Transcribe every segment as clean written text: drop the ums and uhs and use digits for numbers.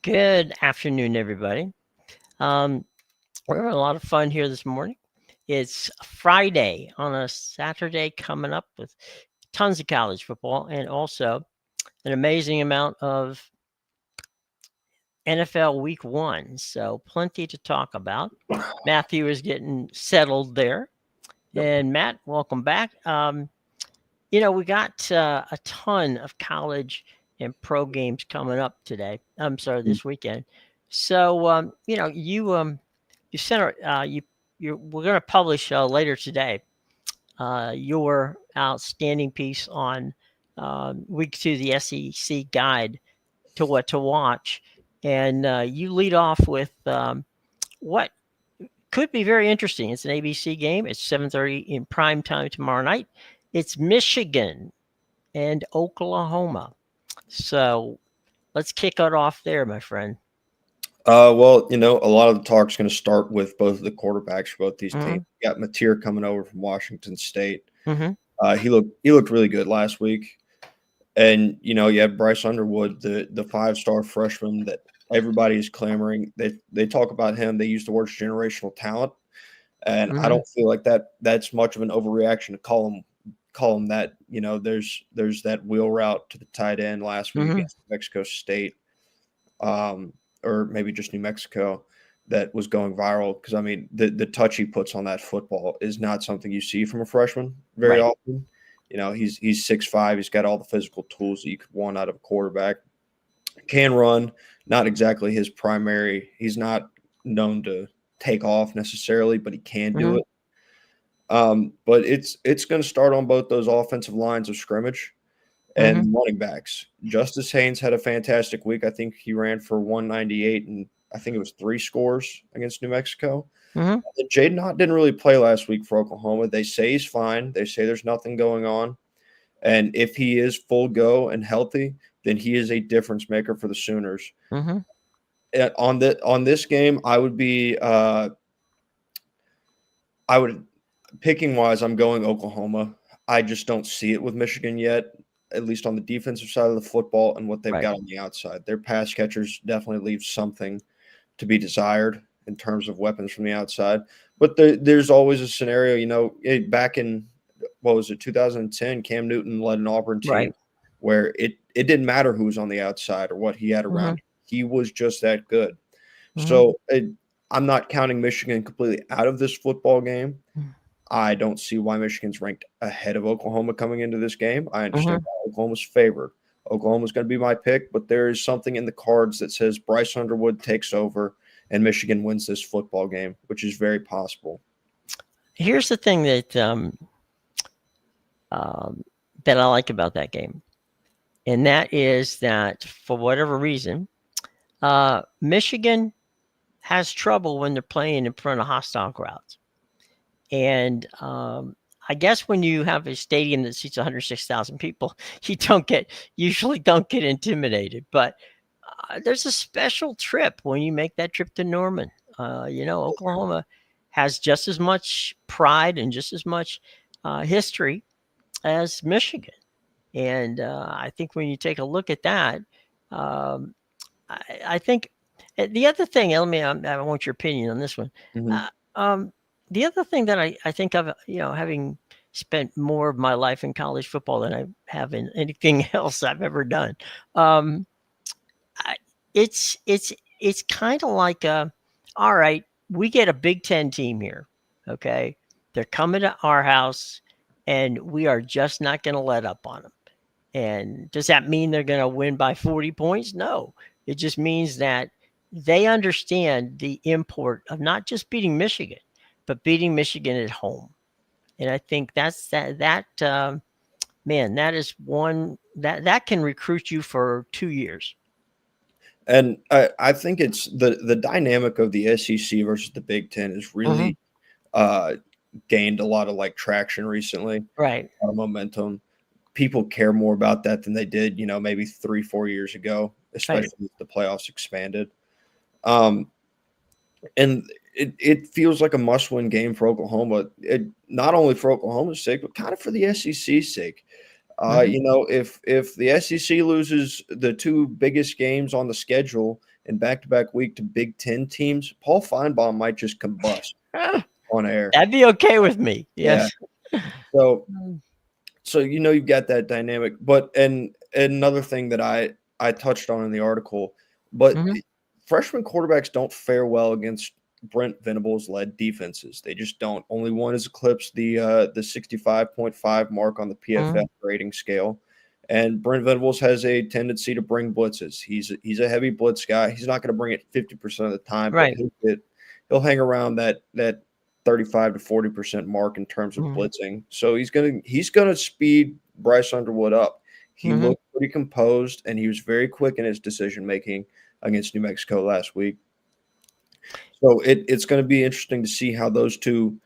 Good afternoon, everybody. Um, we're having a lot of fun here this morning. It's Friday on a Saturday coming up with tons of college football and also an amazing amount of NFL week one. So, plenty to talk about. Matthew is getting settled there. Yep. And Matt, welcome back. We got a ton of college and pro games coming up today. I'm sorry, Mm. this weekend. So, you sent we're going to publish later today your outstanding piece on week two, the SEC guide to what to watch, and you lead off with what could be very interesting. It's an ABC game. It's 7:30 in prime time tomorrow night. It's Michigan and Oklahoma. So let's kick it off there, my friend. A lot of the talk is going to start with both of the quarterbacks for both these teams. Hmm. You got Mateer coming over from Washington State. Hmm. He looked really good last week, and you had Bryce Underwood, the 5-star freshman that everybody is clamoring. They talk about him. They use the words generational talent, and I Hmm. don't feel like that's much of an overreaction to call him that. There's that wheel route to the tight end last week Hmm. against Mexico State. Um, or maybe just New Mexico, that was going viral. Because I mean, the touch he puts on that football is not something you see from a freshman very Right. often. He's 6'5". He's got all the physical tools that you could want out of a quarterback. Can run, not exactly his primary. He's not known to take off necessarily, but he can do Hmm. it. But it's going to start on both those offensive lines of scrimmage Hmm. and running backs. Justice Haynes had a fantastic week. I think he ran for 198 and I think it was 3 scores against New Mexico. Hmm. Jaden Ott didn't really play last week for Oklahoma. They say he's fine. They say there's nothing going on. And if he is full go and healthy, then he is a difference maker for the Sooners. Hmm. On this game, I would picking wise, I'm going Oklahoma. I just don't see it with Michigan yet, at least on the defensive side of the football and what they've Right. got on the outside. Their pass catchers definitely leave something to be desired in terms of weapons from the outside. But there's always a scenario, back in, what was it, 2010, Cam Newton led an Auburn team Right. where it didn't matter who was on the outside or what he had around Hmm. him. He was just that good. Hmm. So I'm not counting Michigan completely out of this football game. I don't see why Michigan's ranked ahead of Oklahoma coming into this game. I understand Hmm. why Oklahoma's favored. Oklahoma's going to be my pick, but there is something in the cards that says Bryce Underwood takes over and Michigan wins this football game, which is very possible. Here's the thing um, that I like about that game, and that is that for whatever reason, Michigan has trouble when they're playing in front of hostile crowds. And I guess when you have a stadium that seats 106,000 people, you usually don't get intimidated. But there's a special trip when you make that trip to Norman. Oklahoma has just as much pride and just as much history as Michigan. And I think when you take a look at that, um, I think the other thing, I want your opinion on this one. Mm-hmm. Uh, um, the other thing that I think of, having spent more of my life in college football than I have in anything else I've ever done, um, I, it's kind of like, all right, we get a Big Ten team here, okay? They're coming to our house, and we are just not going to let up on them. And does that mean they're going to win by 40 points? No. It just means that they understand the import of not just beating Michigan, but beating Michigan at home. And I think man, that is one that can recruit you for 2 years. And I think it's the dynamic of the SEC versus the Big Ten has Hmm. really uh, gained a lot of like traction recently, Right. a lot of momentum. People care more about that than they did, maybe 3-4 years ago, Right. especially as the playoffs expanded. Um, and it feels like a must-win game for Oklahoma. Not only for Oklahoma's sake, but kind of for the SEC's sake. Hmm. If the SEC loses the two biggest games on the schedule in back-to-back week to Big Ten teams, Paul Feinbaum might just combust on air. That'd be okay with me. Yeah. Yes. So Mm. you've got that dynamic. But and another thing that I touched on in the article, but Mhm. freshman quarterbacks don't fare well against Brent Venables led defenses. They just don't. Only one has eclipsed the 65.5 mark on the PFF Mhm. rating scale. And Brent Venables has a tendency to bring blitzes. He's a heavy blitz guy. He's not going to bring it 50% of the time, but Right. he'll hang around that 35 to 40% mark in terms of Mhm. blitzing. So he's gonna speed Bryce Underwood up. He Mhm. looked pretty composed and he was very quick in his decision making against New Mexico last week. So it's going to be interesting to see how those two,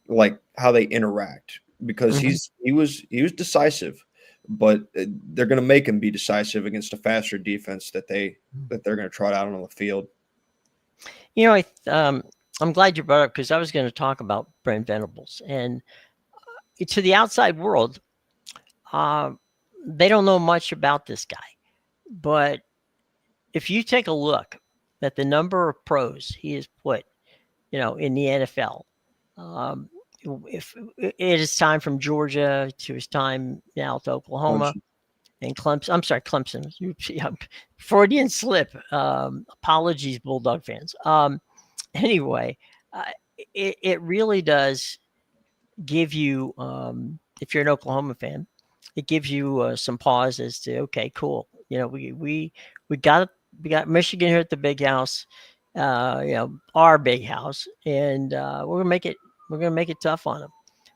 like how they interact, because Mhm. he was decisive, but they're going to make him be decisive against a faster defense that they're going to trot out on the field. You know, I'm glad you brought up because I was going to talk about Brent Venables and to the outside world, uh, they don't know much about this guy. But if you take a look at the number of pros he has put, in the NFL, um, if it is time from Georgia to his time now to Oklahoma Clemson. and Clemson. I'm sorry, Clemson. Freudian slip. Apologies, Bulldog fans. Anyway, uh, it really does give you, if you're an Oklahoma fan, it gives you some pause as to, okay, cool. We got Michigan here at the big house, our big house, and we're gonna make it tough on them.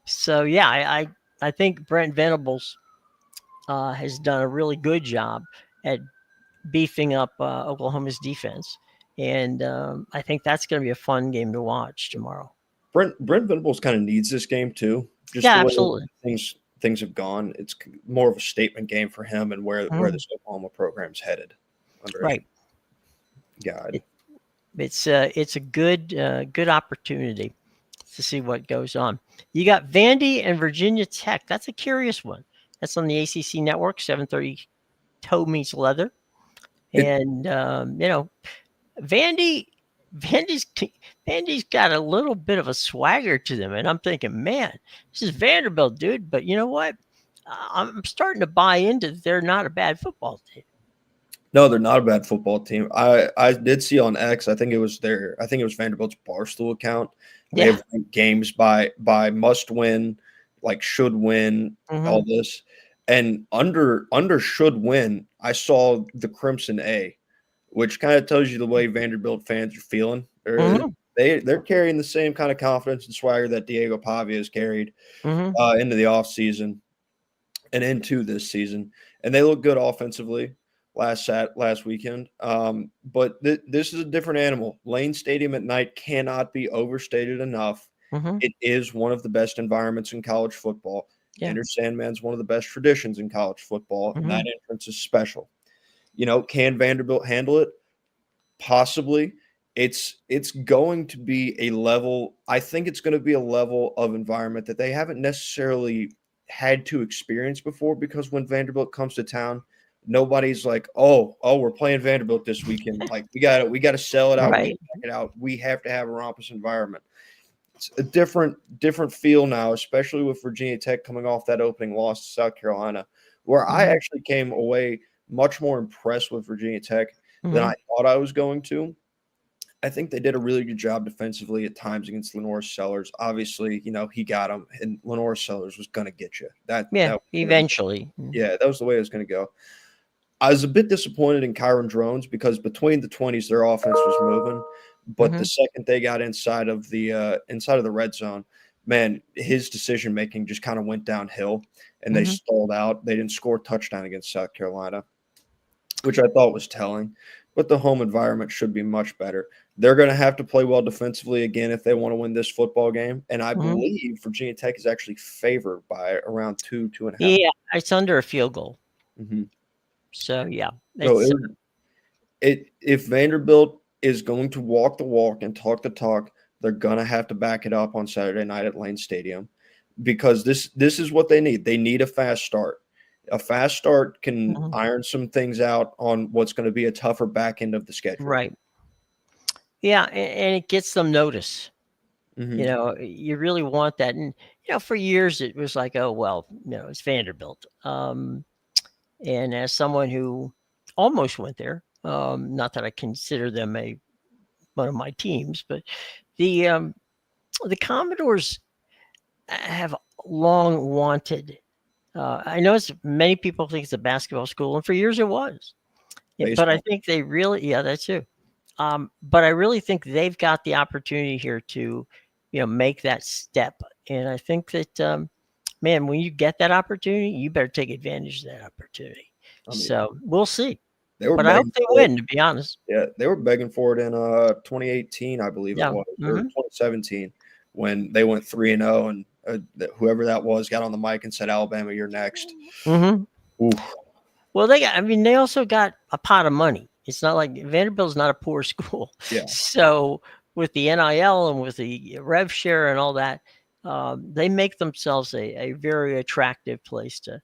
So yeah, I think Brent Venables has done a really good job at beefing up Oklahoma's defense, and I think that's going to be a fun game to watch tomorrow. Brent Venables kind of needs this game too, just Yeah, the way absolutely. things have gone. It's more of a statement game for him and where Mhm. this Oklahoma program's headed under a Right. guide. It's a good opportunity to see what goes on. You got Vandy and Virginia Tech. That's a curious one. That's on the ACC network. 7:30. Toe meets leather, It and Vandy. Vandy's Vandy's got a little bit of a swagger to them, and I'm thinking, man, this is Vanderbilt, dude. But you know what? I'm starting to buy into they're not a bad football team. No, they're not a bad football team. I did see on X. I think it was Vanderbilt's Barstool account. They Yeah. have ranked games by must win, like should win, all Hmm. this, and under should win. I saw the Crimson A, which kind of tells you the way Vanderbilt fans are feeling. Hmm. They're carrying the same kind of confidence and swagger that Diego Pavia has carried Hmm. into the offseason and into this season, and they look good offensively last weekend. But this is a different animal. Lane Stadium at night cannot be overstated enough. Hmm. It is one of the best environments in college football. Yeah. Enter Sandman's one of the best traditions in college football, and Hmm. that entrance is special. Can Vanderbilt handle it? Possibly. It's going to be a level. I think it's going to be a level of environment that they haven't necessarily had to experience before, because when Vanderbilt comes to town, nobody's like, oh, we're playing Vanderbilt this weekend. Like we got to sell it out. We got Right. to back it out. We have to have a raucous environment. It's a different feel now, especially with Virginia Tech coming off that opening loss to South Carolina, where I Hmm. actually came away much more impressed with Virginia Tech than Hmm. I thought I was going to. I think they did a really good job defensively at times against Lenore Sellers. Obviously, he got him, and Lenore Sellers was going to get you. Yeah. That was gonna be, Eventually. yeah, that was the way it was going to go. I was a bit disappointed in Kyron Drones because between the 20s, their offense was moving, but the Hmm. second they got inside of the red zone, man, his decision making just kind of went downhill, and they Hmm. stalled out. They didn't score a touchdown against South Carolina, which I thought was telling. But the home environment should be much better. They're going to have to play well defensively again if they want to win this football game. And I Hmm. believe Virginia Tech is actually favored by around 2.5. Yeah. It's under a field goal. Mm-hmm. So yeah, So it's if Vanderbilt is going to walk the walk and talk the talk, they're going to have to back it up on Saturday night at Lane Stadium, because this is what they need. They need a fast start. A fast start can Mhm. iron some things out on what's going to be a tougher back end of the schedule. Right. Yeah, and it gets them notice. Hmm. You really want that. And for years it was like, oh well, it's Vanderbilt. And as someone who almost went there, not that I consider them one of my teams, but the Commodores have long wanted. I know many people think it's a basketball school, and for years it was. Yeah, but I Baseball. think they really, yeah, that too. But I really think they've got the opportunity here to, make that step. And I think that, man, when you get that opportunity, you better take advantage of that opportunity. I mean, So we'll see. they were But I hope begging they for it. win, to be honest. Yeah, they were begging for it in 2018, I believe it Yeah. was, or Hmm. 2017, when they went 3-0, and whoever that was got on the mic and said, "Alabama, you're next." Hmm. Oof. Well, they also got a pot of money. It's not like Vanderbilt's not a poor school. Yeah. So with the NIL and with the rev share and all that, they make themselves a very attractive place to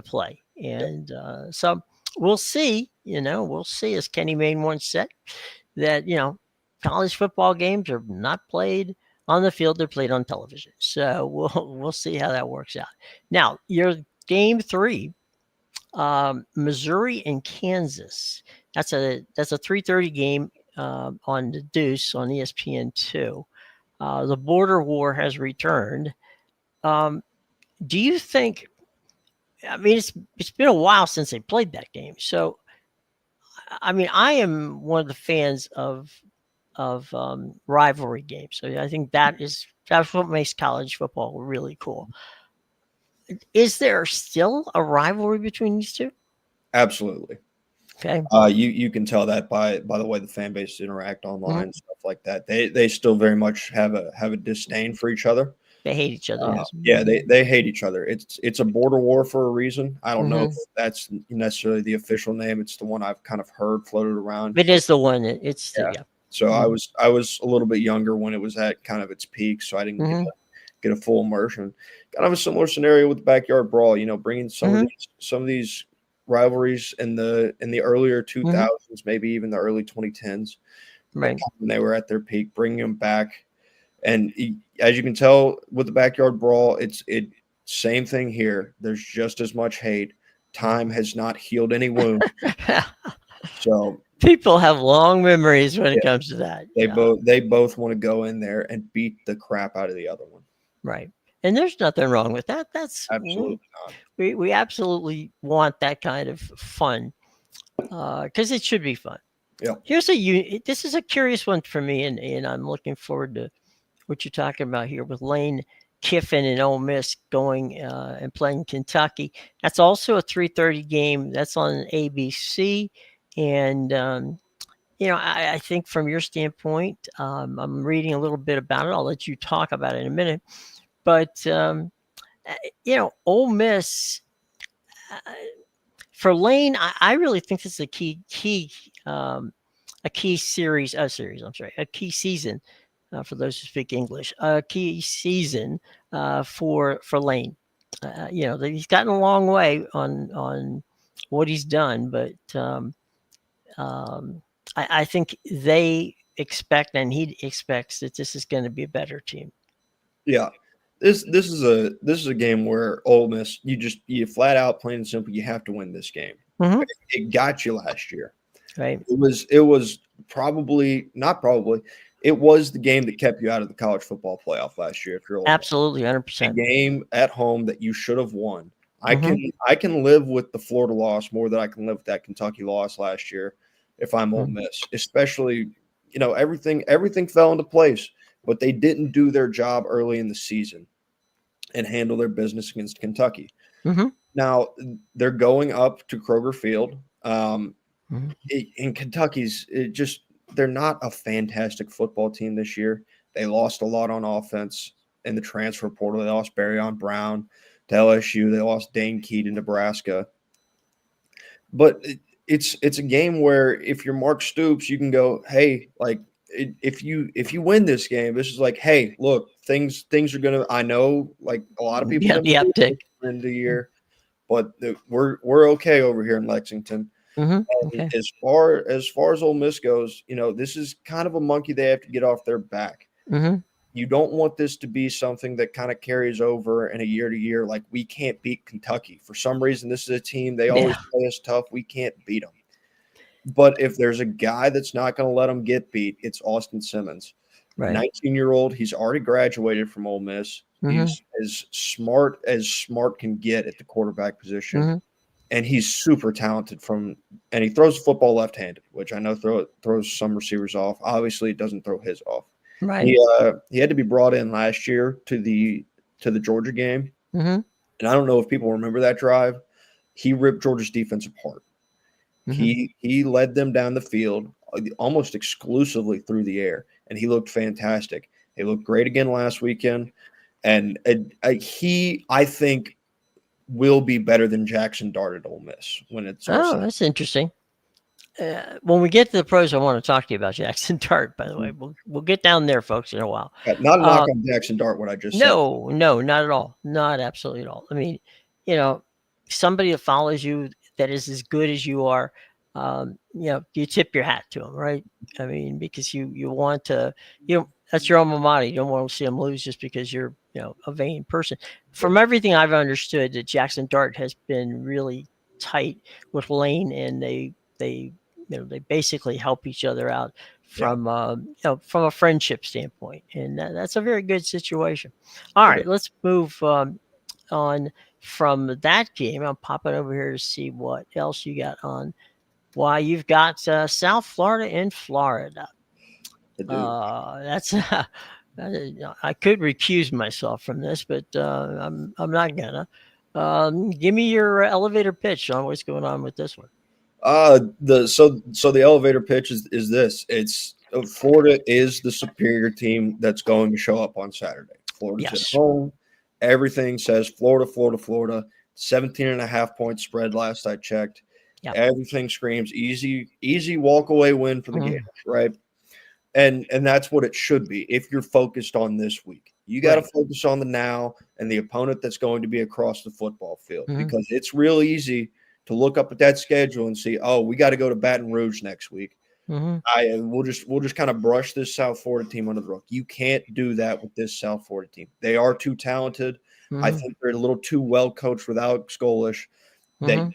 play. Yep. And so we'll see, we'll see, as Kenny Mayne once said, that, college football games are not played on the field, they're played on television. So we'll see how that works out. Now, your game 3, Missouri and Kansas. That's a 3:30 game on the Deuce on ESPN2. The border war has returned. Um, do you think? I mean, it's been a while since they played that game. So, I mean, I am one of the fans of rivalry games. So I think that's what makes college football really cool. Is there still a rivalry between these two? Absolutely. Okay. You can tell that by the way the fan bases interact Mhm. online, stuff like that. They still very much have a disdain for each other. They hate each other. Yes. Yeah, they hate each other. It's a border war for a reason. I don't know if Mhm. that's necessarily the official name. It's the one I've kind of heard floated around. It is the one. Yeah. Yeah. So Mhm. I was a little bit younger when it was at kind of its peak, so I didn't Mhm. get a full immersion. Kind of a similar scenario with the backyard brawl. Bringing Mhm. some of these rivalries in the earlier Mhm. 2000s, maybe even the early 2010s, Right. when they were at their peak, bringing them back. And as you can tell with the backyard brawl, it same thing here. There's just as much hate. Time has not healed any wound. So People have long memories when yeah, it comes to that. they Yeah. both want to go in there and beat the crap out of the other one. Right. And there's nothing wrong with that. That's Absolutely not. we absolutely want that kind of fun because it should be fun. Yeah. This is a curious one for me, and I'm looking forward to what you're talking about here with Lane Kiffin and Ole Miss going and playing Kentucky. That's also a 3:30 game. That's on ABC, and I think from your standpoint, I'm reading a little bit about it. I'll let you talk about it in a minute, but Ole Miss. Uh, for Lane, I really think this is a key series. I'm sorry, a key season for those who speak English. A key season for Lane. He's gotten a long way on what he's done, but um, I think they expect and he expects that this is going to be a better team. Yeah. This is a game where Ole Miss, you flat out, plain and simple, you have to win this game. Mm-hmm. It got you last year. Right. It was probably not probably. It was the game that kept you out of the college football playoff last year. If you're Ole Miss. Absolutely, A 100%. game at home that you should have won. Mm-hmm. I can live with the Florida loss more than I can live with that Kentucky loss last year if I'm Ole Miss. Especially, everything fell into place, but they didn't do their job early in the season and handle their business against Kentucky. Mm-hmm. Now they're going up to Kroger Field. Mm-hmm. In Kentucky's they're not a fantastic football team this year. They lost a lot on offense in the transfer portal. They lost Barryon Brown to LSU. They lost Dane Key to Nebraska. But it's a game where if you're Mark Stoops, you can go, hey, like if you win this game, this is like, hey, look, things are gonna. I know, like a lot of people Yeah, the uptick. in the year, but we're okay over here in Lexington. And Okay. as far as Ole Miss goes, this is kind of a monkey they have to get off their back. Hmm. You don't want this to be something that kind of carries over in a year to year. Like, we can't beat Kentucky. For some reason, this is a team, they always Yeah. play us tough. We can't beat them. But if there's a guy that's not going to let them get beat, it's Austin Simmons. Right. 19-year-old. He's already graduated from Ole Miss. Hmm. He's as smart can get at the quarterback position. Hmm. And he's super talented and he throws the football left-handed, which I know throws some receivers off. Obviously, it doesn't throw his off. Right. He had to be brought in last year to the Georgia game, Hmm. and I don't know if people remember that drive. He ripped Georgia's defense apart. Hmm. He led them down the field almost exclusively through the air, and he looked fantastic. He looked great again last weekend, and I think will be better than Jackson Dart at Ole Miss when it's all Oh, said. that's interesting. When we get to the pros, I want to talk to you about Jackson Dart. By the way, we'll get down there, folks, in a while. Not a knock Uh, on Jackson Dart, what I just said. no, not at all, not absolutely at all. I mean, somebody that follows you that is as good as you are, you tip your hat to them, right? I mean, because you want to, that's your alma mater. You don't want to see them lose just because you're, a vain person. From everything I've understood, that Jackson Dart has been really tight with Lane, and they basically help each other out Yeah, from a friendship standpoint, and that's a very good situation. All it is. right, let's move on from that game. I'm popping over here to see what else you got on. Why, you've got South Florida and Florida. I do. That's I could recuse myself from this, but I'm not gonna. Give me your elevator pitch on what's going on with this one. The elevator pitch is this. It's Florida is the superior team that's going to show up on Saturday. Florida's at Yes. home. Everything says Florida, Florida, Florida. 17.5 point spread last I checked. Yeah. Everything screams easy walk away win for the Mhm. Gators, right? And that's what it should be if you're focused on this week. You got to Right. focus on the now and the opponent that's going to be across the football field, Mhm. because it's real easy to look up at that schedule and see, oh, we got to go to Baton Rouge next week. Mhm. We'll just kind of brush this South Florida team under the rug. You can't do that with this South Florida team. They are too talented. I Mhm. think they're a little too well coached with Alex Golish. That Mhm.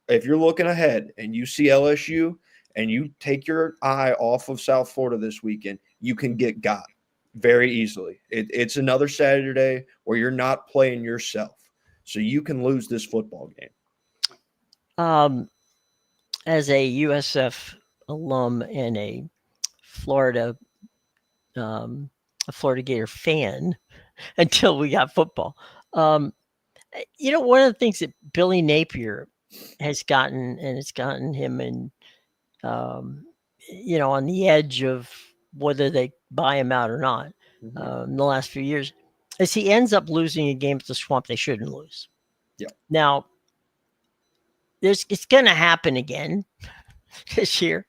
if you're looking ahead and you see LSU and you take your eye off of South Florida this weekend, you can get got very easily. It's another Saturday where you're not playing yourself, so you can lose this football game. Um, as a USF alum and Florida, a Florida Gator fan, until we got football. Um, one of the things that Billy Napier has gotten, and it's gotten him um, on the edge of whether they buy him out or not in the last few years, is he ends up losing a game at the Swamp they shouldn't lose. Yeah. Now, it's going to happen again this year.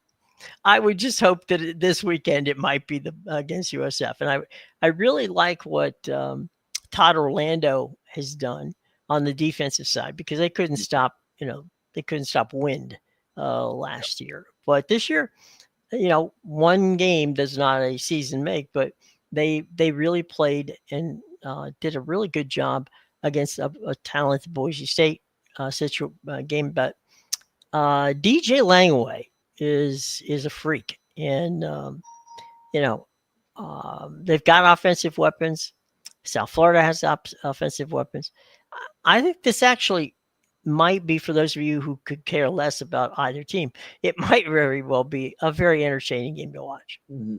I would just hope that this weekend it might be against USF, and I really like what Todd Orlando has done on the defensive side, because they couldn't stop wind last year, but this year, one game does not a season make, but they really played and did a really good job against a talented Boise State game, but DJ Langway is a freak, and they've got offensive weapons. South Florida has offensive weapons. I think this actually might be, for those of you who could care less about either team, it might very well be a very entertaining game to watch. Mm-hmm.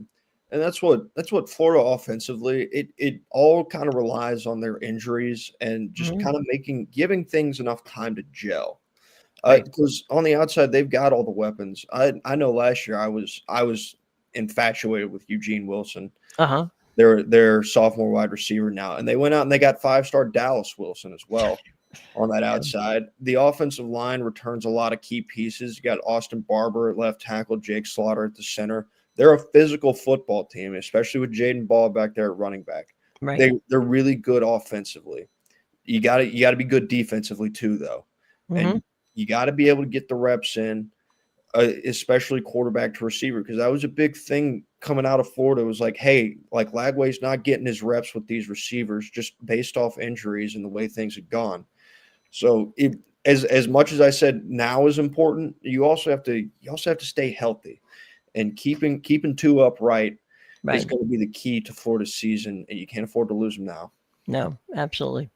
And that's what Florida offensively, it all kind of relies on their injuries and just kind of giving things enough time to gel. Right. Because on the outside they've got all the weapons. I know last year I was infatuated with Eugene Wilson. Uh-huh. Their sophomore wide receiver now, and they went out and they got 5-star Dallas Wilson as well on that outside. The offensive line returns a lot of key pieces. You got Austin Barber at left tackle, Jake Slaughter at the center. They're a physical football team, especially with Jaden Ball back there at running back. Right. They're really good offensively. You got to be good defensively too, though, Mhm. and you got to be able to get the reps in, especially quarterback to receiver, because that was a big thing coming out of Florida. It was like, hey, like Lagway's not getting his reps with these receivers just based off injuries and the way things had gone. So as much as I said now is important, you also have to stay healthy, and keeping two upright is Right. going to be the key to Florida's season, and you can't afford to lose them now. No, absolutely.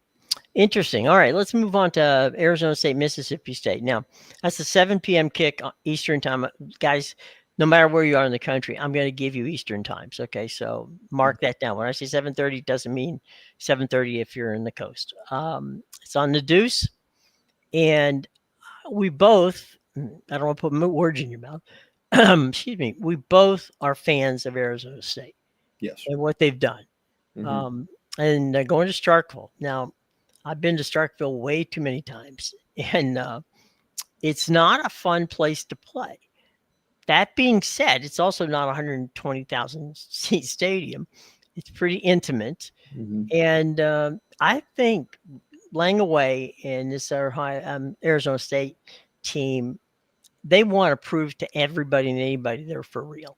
Interesting. All right, let's move on to Arizona State, Mississippi State. Now, that's a 7 p.m. kick Eastern time. Guys, no matter where you are in the country, I'm going to give you Eastern times. Okay, so mark that down. When I say 7:30, it doesn't mean 7:30 if you're in the coast. It's on the Deuce, and we both, I don't want to put words in your mouth. Excuse me. We both are fans of Arizona State Yes. and what they've done. Mhm. And going to Starkville. Now, I've been to Starkville way too many times, and it's not a fun place to play. That being said, it's also not a 120,000 seat stadium. It's pretty intimate, Mhm. and I think Langaway and this Arizona State team, they want to prove to everybody and anybody they're for real,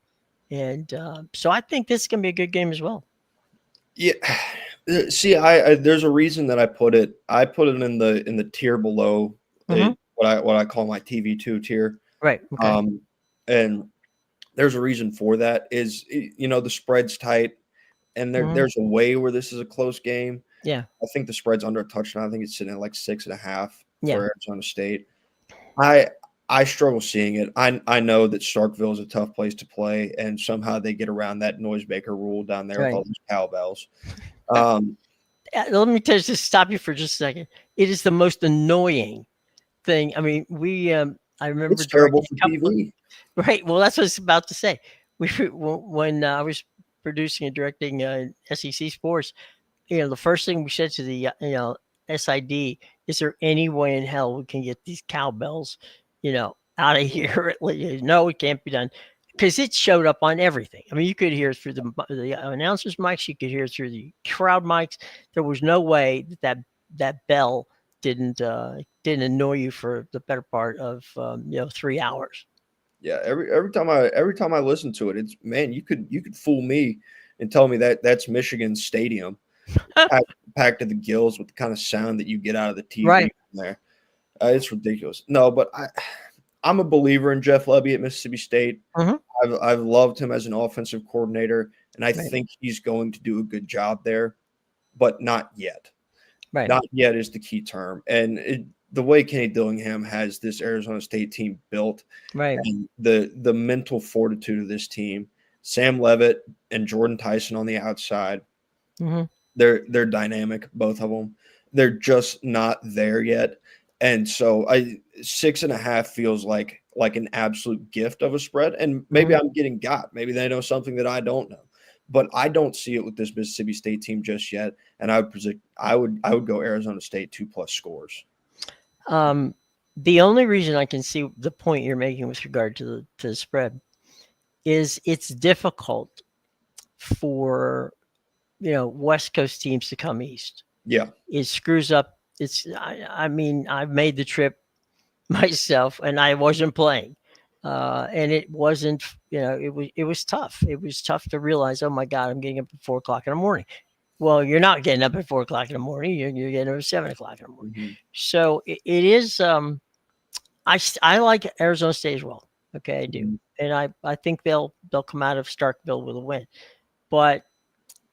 and so I think this is going to be a good game as well. Yeah. See, I there's a reason that I put it in the tier below Mhm. what I call my TV2 tier. Right. Okay. Um, and there's a reason for that is the spread's tight, and Mhm. there's a way where this is a close game. Yeah. I think the spread's under a touchdown. I think it's sitting at like 6.5 for Yeah. Arizona State. I I struggle seeing it. I know that Starkville is a tough place to play, and somehow they get around that noise maker rule down there with Right. all those cowbells. Um, Let me just stop you for just a second. It is the most annoying thing. I mean, I remember it's terrible directing for a couple of, TV. right. Well, that's what I was about to say. When I was producing and directing SEC sports, the first thing we said to the SID, is there any way in hell we can get these cowbells, out of here? No, it can't be done because it showed up on everything. I mean, you could hear it through the announcers' mics, you could hear it through the crowd mics. There was no way that bell didn't annoy you for the better part of 3 hours. Yeah, every time I listen to it, it's man, you could fool me and tell me that that's Michigan Stadium packed, packed to the gills with the kind of sound that you get out of the TV Right. from there. It's ridiculous. No, but I'm a believer in Jeff Lebby at Mississippi State. Hmm. I've loved him as an offensive coordinator, and I Right. think he's going to do a good job there, but not yet. Right. Not yet is the key term. And the way Kenny Dillingham has this Arizona State team built, Right. and the mental fortitude of this team, Sam Levitt and Jordan Tyson on the outside, Hmm. they're dynamic, both of them. They're just not there yet. And so 6.5 feels like an absolute gift of a spread. And maybe Hmm. I'm getting got. Maybe they know something that I don't know. But I don't see it with this Mississippi State team just yet. And I would predict I would go Arizona State 2+ scores. Um, the only reason I can see the point you're making with regard to the spread is it's difficult for West Coast teams to come east. Yeah. It screws up. I mean, I've made the trip myself, and I wasn't playing, and it wasn't. It was tough. It was tough to realize, oh my God, I'm getting up at 4 o'clock in the morning. Well, you're not getting up at 4 o'clock in the morning. You're getting up at 7 o'clock in the morning. Mhm. So it is. I like Arizona State as well. Okay, I do, Mhm. and I think they'll come out of Starkville with a win. But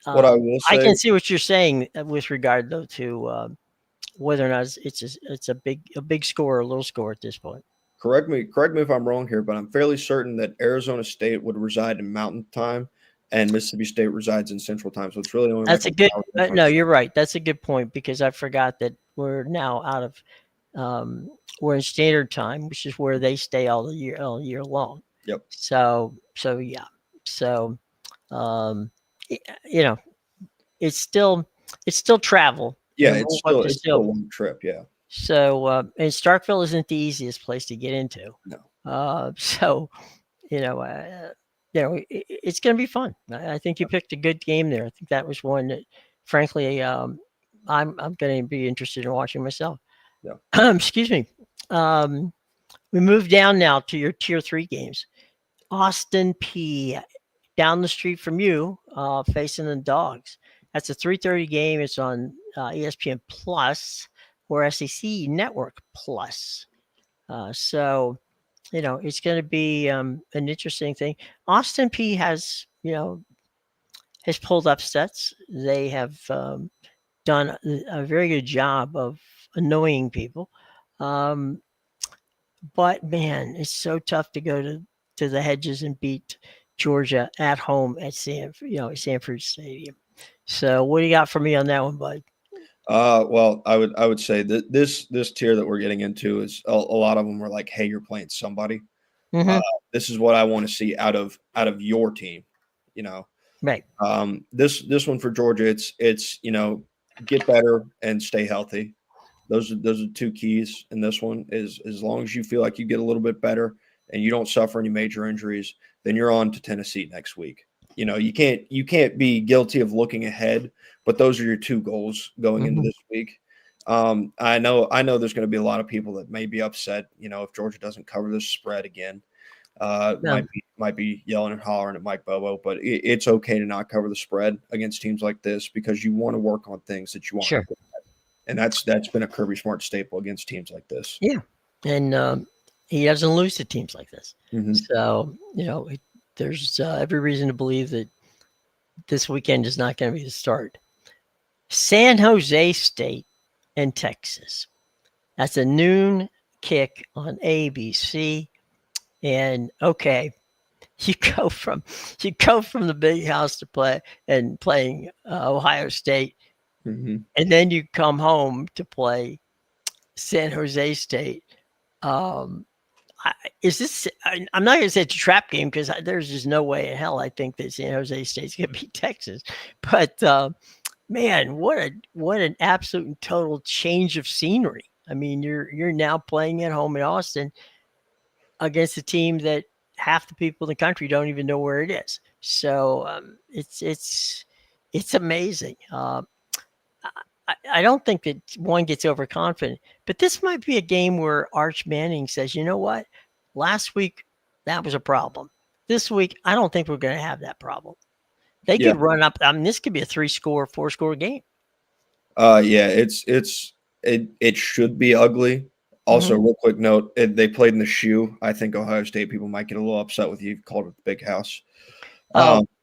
What I will I say, can see what you're saying with regard though to whether or not it's a big score or a little score at this point. correct me if I'm wrong here, but I'm fairly certain that Arizona State would reside in Mountain Time, and Mississippi State resides in Central Time. So it's really only like That's a a good. 1 hour No, difference. you're right. That's a good point because I forgot that we're now out of we're in standard time, which is where they stay all year long. Yep. So yeah. So um, y- you know, it's still travel, Yeah, and we'll have to it's still a still. long trip. Yeah. So and Starkville isn't the easiest place to get into. No. So you know, it's going to be fun. I think you picked a good game there. I think that was one that, frankly, I'm going to be interested in watching myself. Yeah. Excuse me. We move down now to your tier 3 games. Austin P down the street from you, facing the Dogs. That's a 3:30 game. It's on ESPN Plus or SEC Network Plus. So it's going to be an interesting thing. Austin P has pulled upsets. They have done a very good job of annoying people. Um, but man, it's so tough to go to the Hedges and beat Georgia at home at Sanford Stadium. So what do you got for me on that one, bud? Well, I would say that this tier that we're getting into is a lot of them were like, hey, you're playing somebody. Mm-hmm. This is what I want to see out of your team. You know, Right. this one for Georgia, it's get better and stay healthy. Those are two keys. And this one is as long as you feel like you get a little bit better and you don't suffer any major injuries, then you're on to Tennessee next week. You can't be guilty of looking ahead, but those are your two goals going into Mm-hmm. this week. I know there's going to be a lot of people that may be upset, if Georgia doesn't cover this spread again. No. Might be yelling and hollering at Mike Bobo, but it's okay to not cover the spread against teams like this because you want to work on things that you want. Sure. And that's been a Kirby Smart staple against teams like this. Yeah. And he doesn't lose to teams like this. Mm-hmm. So, there's every reason to believe that this weekend is not going to be the start. San Jose State and Texas. That's a noon kick on ABC. And okay, you go from the big house to playing Ohio State, Mm-hmm. and then you come home to play San Jose State. Is this? I'm not going to say it's a trap game because there's just no way in hell I think that San Jose State's going to beat Texas. But man, what an absolute and total change of scenery. I mean, you're now playing at home in Austin against a team that half the people in the country don't even know where it is. So it's amazing. I don't think that one gets overconfident, but this might be a game where Arch Manning says, you know what? Last week, that was a problem. This week, I don't think we're going to have that problem. They Yeah. could run up. I mean, this could be a 3-score, 4-score game. Yeah, it should be ugly. Also, real quick note, they played in the shoe. I think Ohio State people might get a little upset with you. Called it the big house.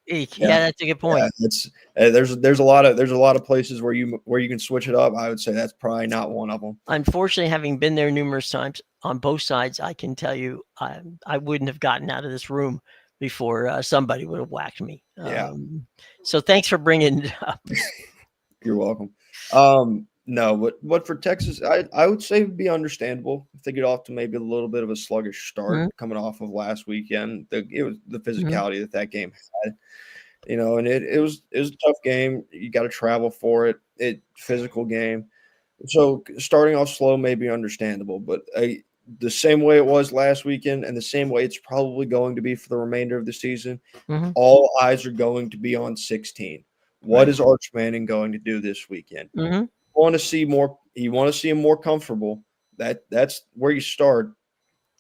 Yeah, that's a good point. Yeah, it's there's a lot of places where you can switch it up. I would say that's probably not one of them. Unfortunately, having been there numerous times on both sides, I can tell you I wouldn't have gotten out of this room before somebody would have whacked me. Yeah. So thanks for bringing it up. You're welcome. No, but for Texas, I would say it'd be understandable if they get off to maybe a little bit of a sluggish start coming off of last weekend. It was the physicality that game had, and it was a tough game. You got to travel for it. Physical game. So starting off slow may be understandable, but the same way it was last weekend and the same way it's probably going to be for the remainder of the season, all eyes are going to be on 16. What is Arch Manning going to do this weekend? You want to see more. You want to see him more comfortable. That's where you start.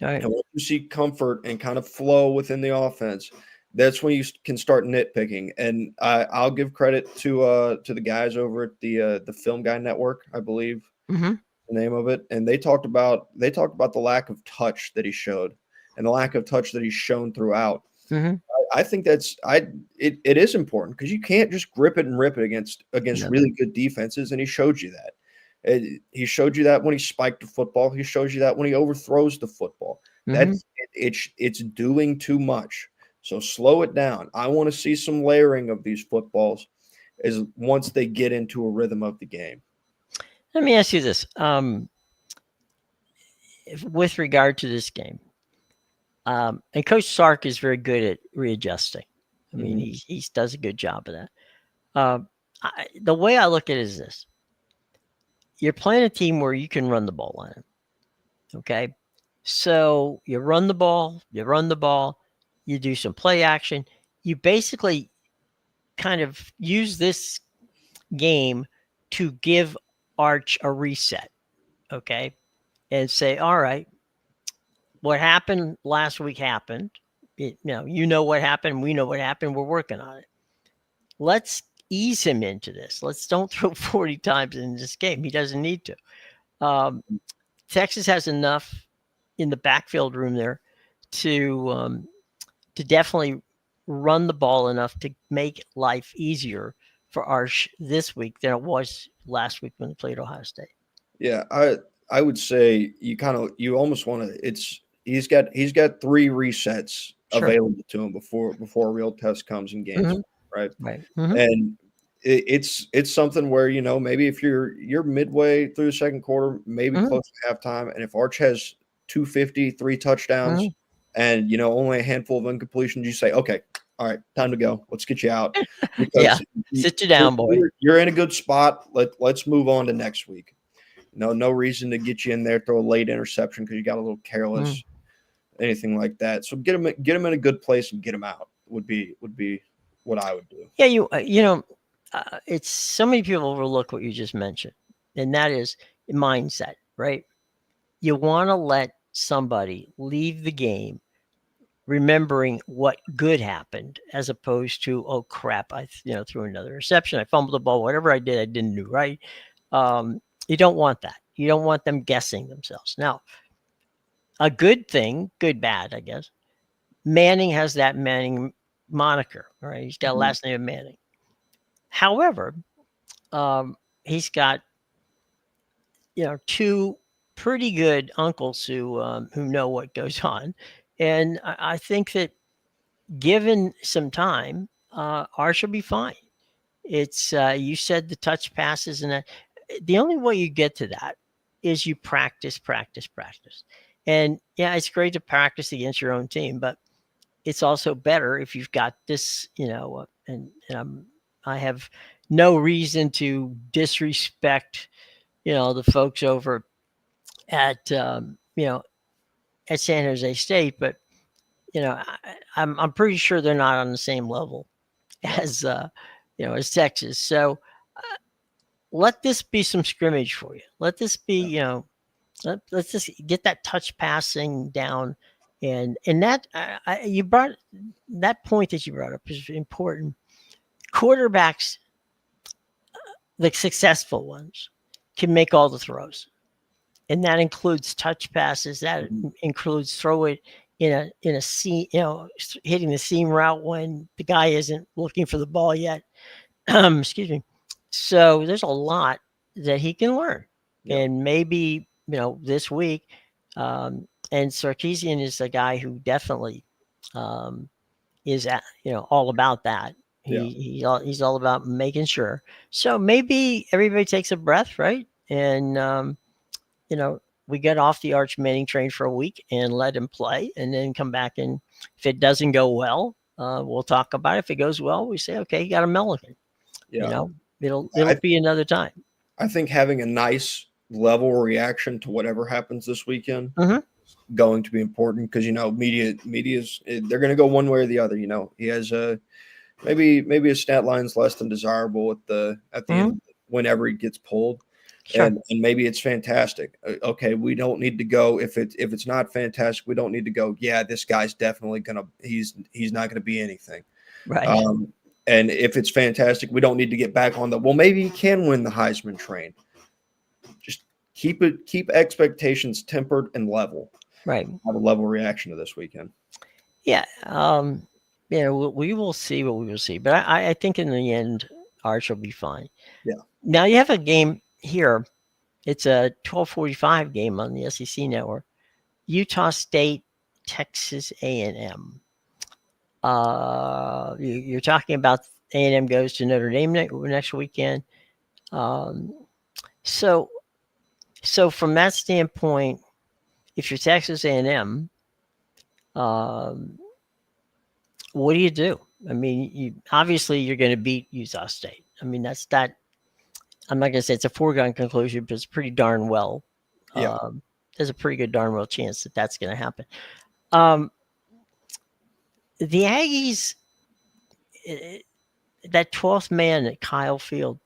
Right. And once you see comfort and kind of flow within the offense, that's when you can start nitpicking. And I'll give credit to the guys over at the Film Guy Network, I believe the name of it. And they talked about the lack of touch that he showed and the lack of touch that he's shown throughout. I think it is important because you can't just grip it and rip it against really good defenses, and he showed you that. He showed you that when he spiked the football. He shows you that when he overthrows the football. It's doing too much. So slow it down. I want to see some layering of these footballs as once they get into a rhythm of the game. Let me ask you this: with regard to this game. And Coach Sark is very good at readjusting. I mean, he does a good job of that. The way I look at it is this. You're playing a team where you can run the ball on him. Okay? So you run the ball, you do some play action. You basically kind of use this game to give Arch a reset, okay, and say, all right, what happened last week happened. You know what happened. We know what happened. We're working on it. Let's ease him into this. Let's don't throw 40 times in this game. He doesn't need to. Texas has enough in the backfield room there to definitely run the ball enough to make life easier for Arch this week than it was last week when they played Ohio State. Yeah, I would say you almost want to. He's got 3 resets available to him before a real test comes in games, right? Right. And it's something where maybe if you're midway through the second quarter, maybe close to halftime, and if Arch has 250, 3 touchdowns, and only a handful of incompletions, you say, okay, all right, time to go. Let's get you out. Yeah, sit you down, boy. You're in a good spot. Let's move on to next week. No reason to get you in there, throw a late interception because you got a little careless, anything like that. So get him in a good place and get him out would be what I would do. Yeah, it's so many people overlook what you just mentioned, and that is mindset, right? You want to let somebody leave the game remembering what good happened, as opposed to, oh crap, I threw another interception, I fumbled the ball, whatever I did, I didn't do right. You don't want that. You don't want them guessing themselves. Now, a good thing, good, bad, I guess. Manning has that Manning moniker, right? He's got a last name of Manning. However, he's got, 2 pretty good uncles who know what goes on. And I think that given some time, Arch will be fine. It's you said the touch passes, and the only way you get to that is you practice. And yeah, it's great to practice against your own team, but it's also better if you've got this, and I have no reason to disrespect, the folks over at, at San Jose State, but I'm pretty sure they're not on the same level as as Texas. So let this be some scrimmage for you. Let this be, let's just get that touch passing down, and that you brought that point that you brought up is important. Quarterbacks, the successful ones, can make all the throws, and that includes touch passes. That includes throw it in a seam, hitting the seam route when the guy isn't looking for the ball yet. Excuse me. So there's a lot that he can learn, and maybe this week. And Sarkisian is a guy who definitely is all about that. He's all about making sure. So maybe everybody takes a breath, right? And we get off the Arch Manning train for a week and let him play, and then come back. And if it doesn't go well, we'll talk about it. If it goes well, we say, okay, you got a Milligan. It'll be another time. I think having a nice level reaction to whatever happens this weekend is going to be important, because media's they're going to go one way or the other. He has maybe his stat line's less than desirable at the end whenever he gets pulled. Sure. And maybe it's fantastic. Okay, we don't need to go if it's not fantastic. We don't need to go. Yeah, this guy's definitely he's not gonna be anything. Right. And if it's fantastic, we don't need to get back on maybe he can win the Heisman train. Just keep expectations tempered and level. Right. Have a level reaction to this weekend. Yeah. We will see what we will see, but I think in the end, Arch will be fine. Yeah. Now you have a game here. It's a 12:45 game on the SEC network. Utah State, Texas A&M. You're talking about A&M goes to Notre Dame next weekend. So from that standpoint, if you're Texas A&M, what do you do? I mean, obviously you're going to beat Utah State. I mean, that's that. I'm not going to say it's a foregone conclusion, but it's pretty darn well. Yeah. There's a pretty good darn well chance that that's going to happen. The Aggies, that 12th man at Kyle Field,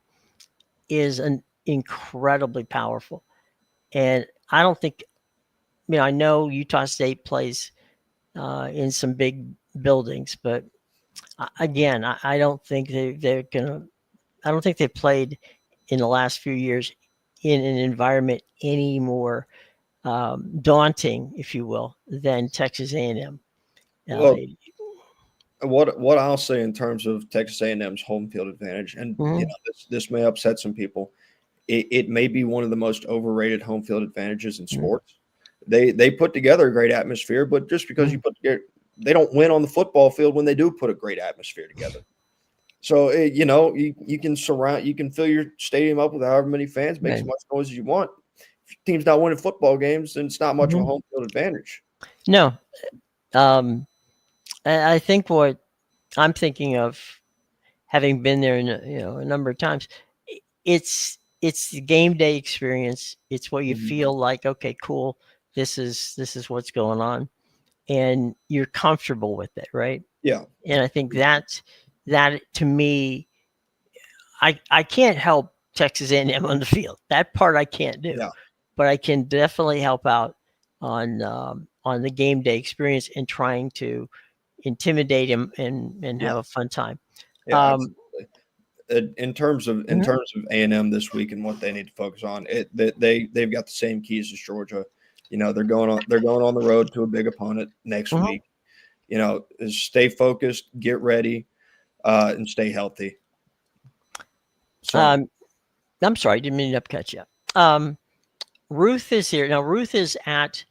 is an incredibly powerful. And I don't think, I know Utah State plays in some big buildings, but again, I don't think they're gonna. I don't think they've played in the last few years in an environment any more daunting, if you will, than Texas A&M. Uh, Well, what I'll say in terms of Texas A&M's home field advantage, and mhm, this may upset some people, it may be one of the most overrated home field advantages in mhm, sports. They put together a great atmosphere, but just because you mhm. put together, they don't win on the football field when they do put a great atmosphere together. So you can you can fill your stadium up with however many fans, make as Right. much noise as you want. If your team's not winning football games, then it's not much of a Mhm. home field advantage. No, um, I think what I'm thinking of, having been there, a number of times, it's the game day experience. It's what you Mhm. feel like. Okay, cool. This is what's going on, and you're comfortable with it, right? Yeah, And I think that to me, I can't help Texas A&M on the field. That part I can't do, yeah, but I can definitely help out on the game day experience and trying to intimidate him and yeah, have a fun time. yeah, Um, absolutely. In mhm, terms of A&M this week and what they need to focus on, they've got the same keys as Georgia. They're going on the road to a big opponent next mhm. week. Is stay focused, get ready, and stay healthy. So Um, I'm sorry, didn't mean to upcut you. Um, Ruth is here now. Ruth is at.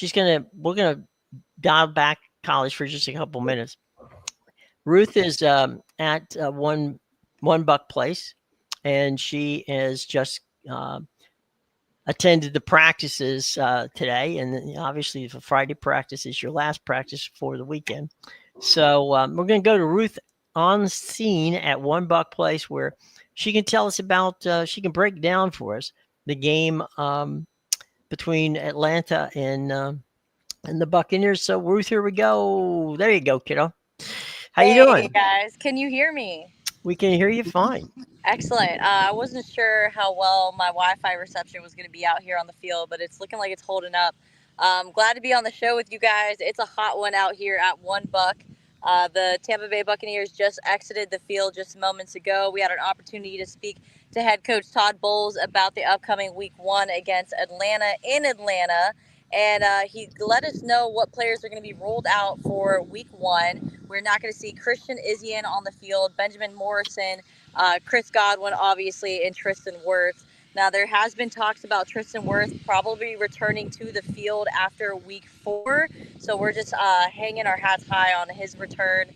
We're gonna dial back college for just a couple minutes. Ruth is at one buck place, and she is just uh, attended the practices today, and obviously the Friday practice is your last practice for the weekend. So we're going to go to Ruth on scene at One Buck Place, where she can tell us about. She can break down for us the game between Atlanta and the Buccaneers. So Ruth, here we go. There you go, kiddo. How you Hey doing? guys, can you hear me? We can hear you fine. Excellent. I wasn't sure how well my Wi-Fi reception was going to be out here on the field, but it's looking like it's holding up. Glad to be on the show with you guys. It's a hot one out here at One Buck. The Tampa Bay Buccaneers just exited the field just moments ago. We had an opportunity to speak to head coach Todd Bowles about the upcoming Week 1 against Atlanta in Atlanta. And he let us know what players are going to be rolled out for Week 1. We're not going to see Christian Izien on the field, Benjamin Morrison, Chris Godwin, obviously, and Tristan Wirfs. Now, there has been talks about Tristan Wirfs probably returning to the field after Week 4, so we're just hanging our hats high on his return.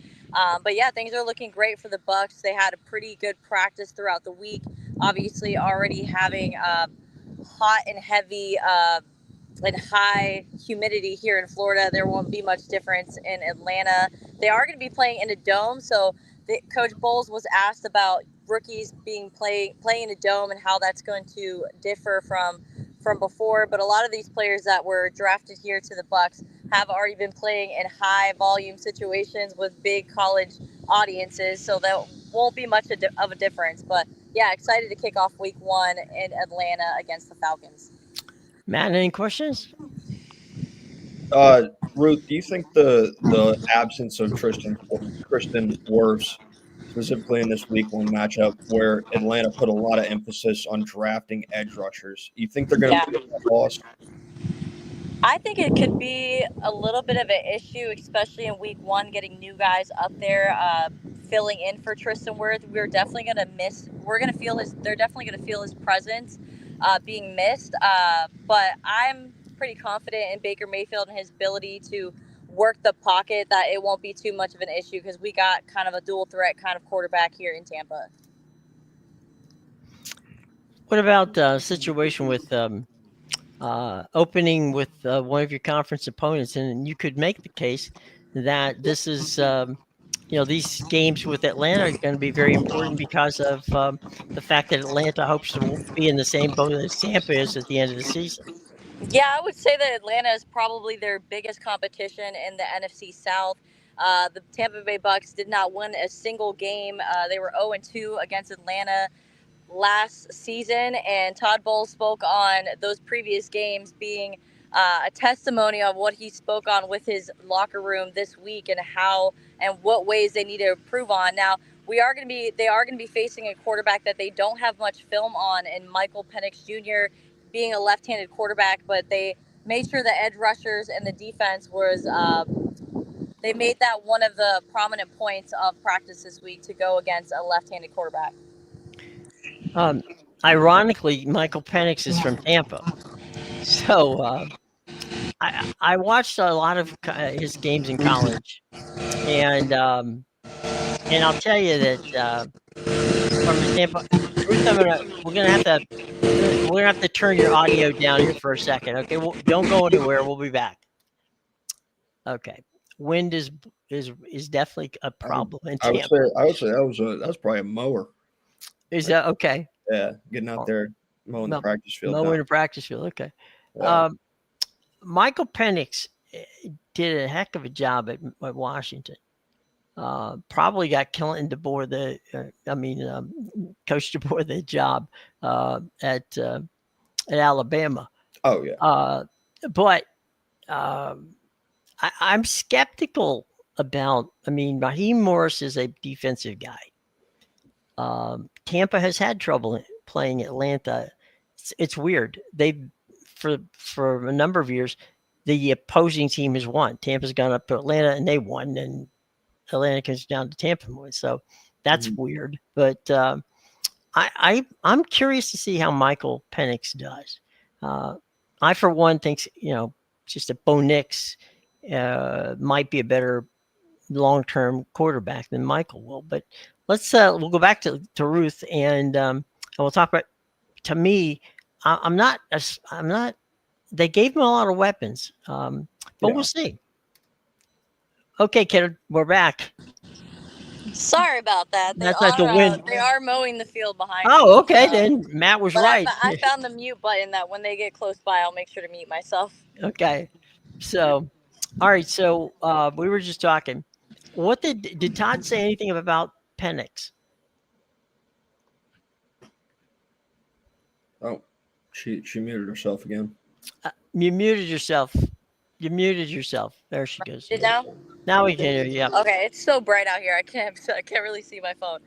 But yeah, things are looking great for the Bucks. They had a pretty good practice throughout the week. Obviously, already having hot and heavy and high humidity here in Florida. There won't be much difference in Atlanta. They are going to be playing in a dome, so Coach Bowles was asked about rookies being playing in a dome and how that's going to differ from before. But a lot of these players that were drafted here to the Bucks have already been playing in high volume situations with big college audiences, so that won't be much of a difference. But yeah, excited to kick off Week 1 in Atlanta against the Falcons. Matt, any questions? Uh, Ruth, do you think the absence of Tristan Wirfs, specifically in this Week 1 matchup, where Atlanta put a lot of emphasis on drafting edge rushers, you think they're going to Yeah. feel that loss? I think it could be a little bit of an issue, especially in Week 1, getting new guys up there, filling in for Tristan Wirth. We're definitely going to miss. We're going to feel his. They're definitely going to feel his presence being missed. But I'm pretty confident in Baker Mayfield and his ability to work the pocket. That it won't be too much of an issue because we got kind of a dual threat kind of quarterback here in Tampa. What about the situation with opening with one of your conference opponents? And you could make the case that this is, these games with Atlanta are going to be very important because of the fact that Atlanta hopes to be in the same boat as Tampa is at the end of the season. Yeah, I would say that Atlanta is probably their biggest competition in the NFC South. The Tampa Bay Bucks did not win a single game. They were 0-2 against Atlanta last season, and Todd Bowles spoke on those previous games being a testimony of what he spoke on with his locker room this week and how and what ways they need to improve on. Now, they are going to be facing a quarterback that they don't have much film on, and Michael Penix Jr. being a left-handed quarterback, but they made sure the edge rushers and the defense was they made that one of the prominent points of practice this week to go against a left-handed quarterback. Ironically, Michael Penix is from Tampa, so I watched a lot of his games in college, and I'll tell you that from the Tampa, Ruth, we're gonna have to turn your audio down here for a second. Okay, don't go anywhere. We'll be back. Okay, wind is definitely a problem in I Tampa. would say that was probably a mower. Is that okay? Yeah, getting out there mowing the practice field. Mowing the practice field. Okay. Yeah. Michael Penix did a heck of a job at Washington. Probably got Clinton DeBoer Coach DeBoer the job at Alabama. Oh yeah. But I'm skeptical about. Raheem Morris is a defensive guy. Tampa has had trouble playing Atlanta. It's weird. They've for a number of years, the opposing team has won. Tampa's gone up to Atlanta and they won, and Atlanta comes down to Tampa more. So that's weird. But I'm curious to see how Michael Penix does. I, for one, think just that Bo Nix might be a better long-term quarterback than Michael will. But we'll go back to Ruth and we'll talk about. To me, I'm not. They gave him a lot of weapons, but we'll see. Okay, kid, we're back. Sorry about that. That's like the wind. They are mowing the field behind me. Oh, okay, then Matt was right. I found the mute button that when they get close by, I'll make sure to mute myself. Okay, so all right, so we were just talking. What did Todd say anything about Penix? Oh, she muted herself again. You muted yourself. There she goes. Did now? Now we can hear you. Yeah. Okay, it's so bright out here. I can't really see my phone.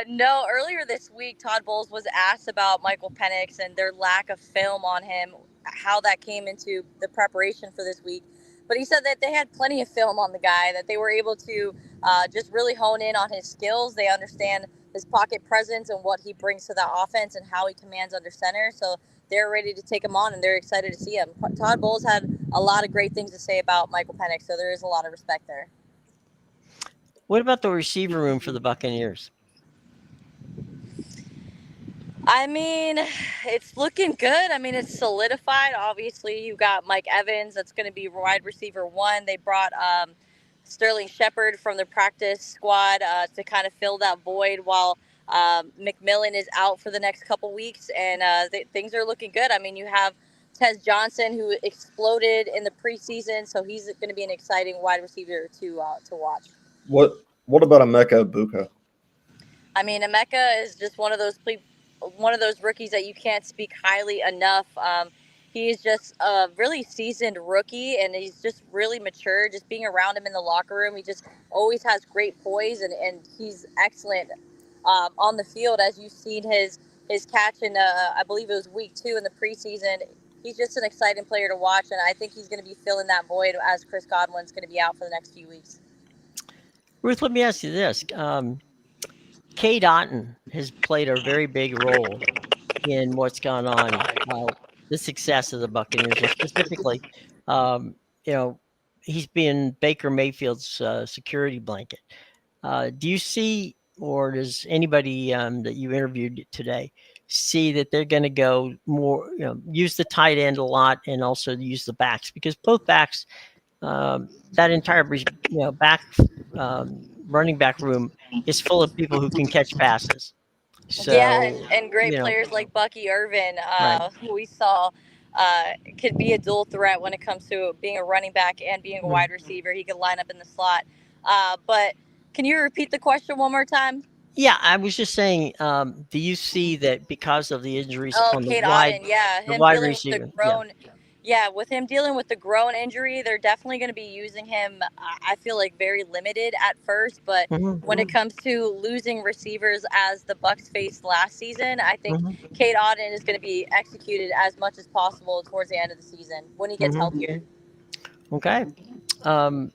No, earlier this week, Todd Bowles was asked about Michael Penix and their lack of film on him, how that came into the preparation for this week. But he said that they had plenty of film on the guy, that they were able to just really hone in on his skills. They understand his pocket presence and what he brings to that offense and how he commands under center. So they're ready to take him on, and they're excited to see him. Todd Bowles had a lot of great things to say about Michael Penix, so there is a lot of respect there. What about the receiver room for the Buccaneers? It's looking good. It's solidified. Obviously, you got Mike Evans. That's going to be wide receiver 1. They brought Sterling Shepard from the practice squad to kind of fill that void while McMillan is out for the next couple weeks, and things are looking good. You have Tez Johnson, who exploded in the preseason, so he's going to be an exciting wide receiver to watch. What about Emeka Egbuka? Emeka is just one of those rookies that you can't speak highly enough. He's just a really seasoned rookie, and he's just really mature. Just being around him in the locker room, he just always has great poise, and he's excellent on the field. As you've seen his catch in, I believe it was week 2 in the preseason. He's just an exciting player to watch, and I think he's going to be filling that void as Chris Godwin's going to be out for the next few weeks. Ruth, let me ask you this. Cade Otton has played a very big role in what's gone on, the success of the Buccaneers, and specifically, he's been Baker Mayfield's security blanket. Do you see, or does anybody that you interviewed today see that they're going to go more, use the tight end a lot and also use the backs? Because both backs, that entire running back room is full of people who can catch passes. So, and great players like Bucky Irvin, who we saw could be a dual threat when it comes to being a running back and being a wide receiver. He could line up in the slot. But can you repeat the question one more time? Yeah, I was just saying, do you see that because of the injuries Oh, on Kate Otten, yeah, the him wide dealing with the receiver? Yeah. groin. Yeah, with him dealing with the groin injury, they're definitely going to be using him. I feel like very limited at first, but Hmm. when it comes to losing receivers as the Bucks faced last season, I think Hmm. Kate Otten is going to be executed as much as possible towards the end of the season when he gets Hmm. healthier. Okay. Um,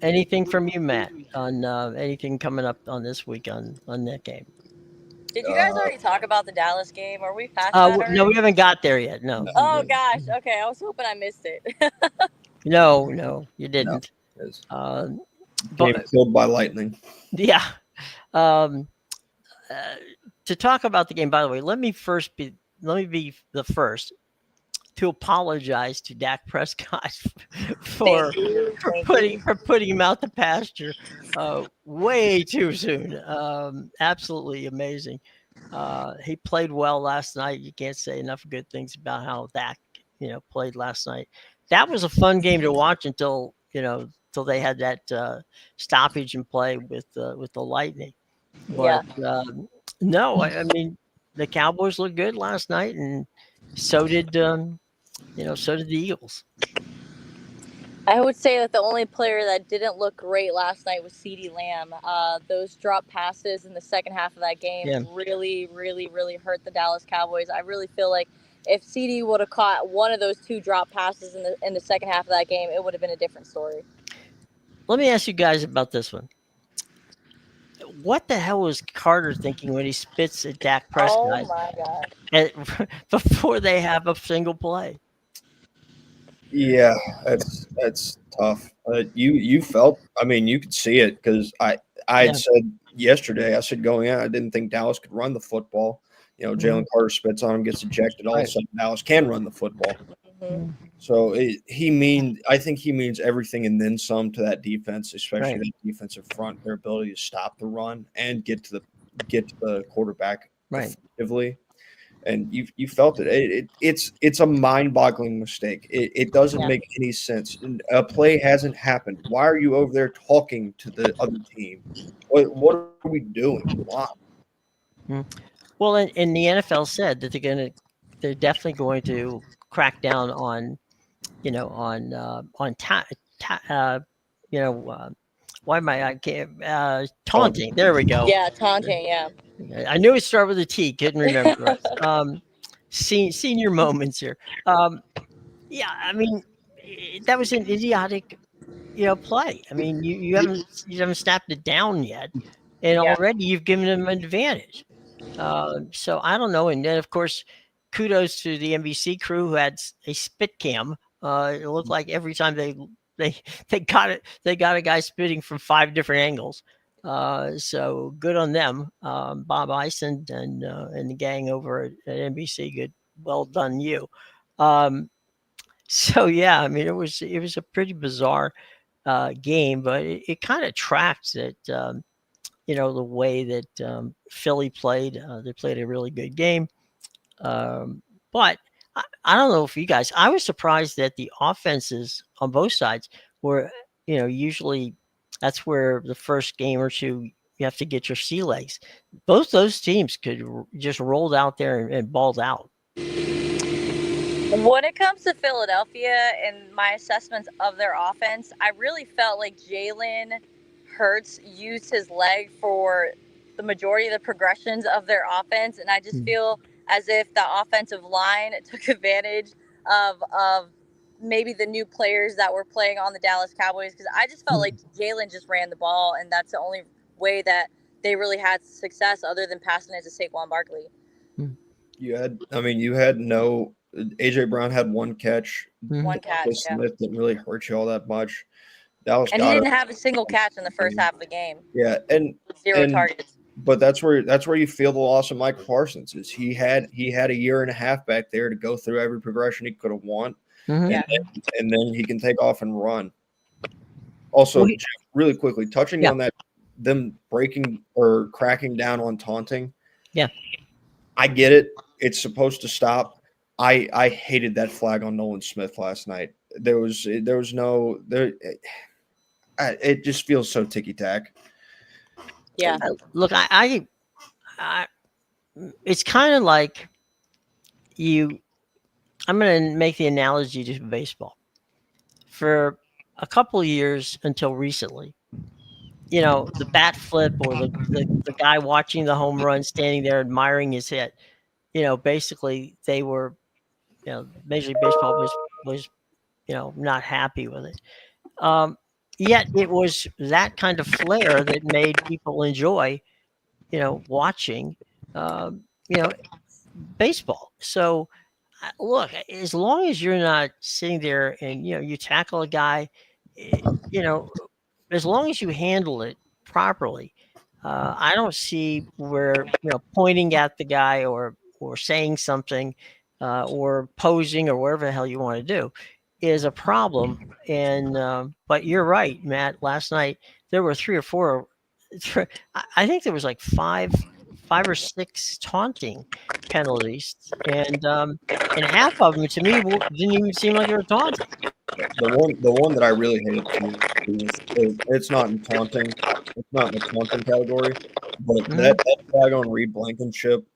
anything from you, Matt, on anything coming up on this week on that game? Did you guys Uh, already talk about the Dallas game? Are we past that No, we already? haven't got there yet. No. no, Oh gosh, okay. I was hoping I missed it. No, you no, didn't. it's Um, game but killed by lightning. yeah. Um, uh, to talk about the game, by the way, let me be the first to apologize to Dak Prescott for Thank you. for Thank putting you. for putting him out the pasture way too soon. Absolutely amazing. He played well last night. You can't say enough good things about how Dak played last night. That was a fun game to watch until they had that stoppage in play with the Lightning. Yeah. But no, I mean the Cowboys looked good last night, and so did so did the Eagles. I would say that the only player that didn't look great last night was CeeDee Lamb. Those drop passes in the second half of that game Yeah. really, really, really hurt the Dallas Cowboys. I really feel like if CeeDee would have caught one of those two drop passes in the second half of that game, it would have been a different story. Let me ask you guys about this one. What the hell was Carter thinking when he spits at Dak Oh Prescott my god. before they have a single play? Yeah, that's tough. You felt. I mean, you could see it because I Yeah. had said yesterday. I said going out, I didn't think Dallas could run the football. Jalen Carter spits on him, gets ejected. All of a Right. sudden, Dallas can run the football. Hmm. So I think he means everything and then some to that defense, especially Right. that defensive front, their ability to stop the run and get to the quarterback Right. effectively. And you felt it. It's a mind-boggling mistake. It doesn't Yeah. make any sense. And a play hasn't happened. Why are you over there talking to the other team? What are we doing? Why? Well, and the NFL said that they're definitely going to crack down on you know uh, why am I can't taunting? There we go. Yeah, taunting, yeah. I knew it started with a T. Couldn't remember the rest. Senior moments here. Yeah, I mean that was an idiotic play. I mean you haven't snapped it down yet, and Yeah. already you've given them an advantage. So I don't know. And then of course, kudos to the NBC crew who had a spit cam. It looked like every time they they got a guy spitting from 5 different angles. So good on them, Bob Ison and the gang over at NBC. Good, well done, you. Um, so yeah, I mean it was a pretty bizarre game, but it kind of tracks that. The way that Philly played. They played a really good game. But I don't know if you guys, I was surprised that the offenses on both sides were, usually that's where the first game or two you have to get your sea legs. Both those teams could just rolled out there and balled out. When it comes to Philadelphia and my assessments of their offense, I really felt like Jalen Hurts used his leg for the majority of the progressions of their offense, and I just Mm. feel as if the offensive line took advantage of maybe the new players that were playing on the Dallas Cowboys, because I just felt like Jalen just ran the ball, and that's the only way that they really had success other than passing it to Saquon Barkley. You had no. AJ Brown had one catch. One catch, Chris yeah. Smith didn't really hurt you all that much. Dallas And he got it. didn't have a single catch in the first half of the game. Yeah, and Zero and targets. but that's where you feel the loss of Mike Parsons is. He had a year and a half back there to go through every progression he could have won, Mhm. Yeah. and then he can take off and run. Also, Well, Jeff, really quickly touching Yeah. on that, them breaking or cracking down on taunting. Yeah. I get it. It's supposed to stop. I hated that flag on Nolan Smith last night. There was no there. It just feels so ticky tack. Yeah. Look, I I, it's kind of like you. I'm going to make the analogy to baseball. For a couple of years until recently, the bat flip or the guy watching the home run standing there admiring his hit, basically they were, Major League Baseball was not happy with it. Um, Yet it was that kind of flair that made people enjoy, watching, um, you know, baseball. So, look, as long as you're not sitting there and you tackle a guy, eh, you know, as long as you handle it properly, I don't see where pointing at the guy or saying something or posing or whatever the hell you want to do is a problem. And but you're right, Matt. Last night there were three or four. I think there was like five or six taunting penalties, and half of them to me didn't even seem like they were taunting. The one that I really hated too is it's not in taunting, it's not in the taunting category, but Mhm. that tag on Reed Blankenship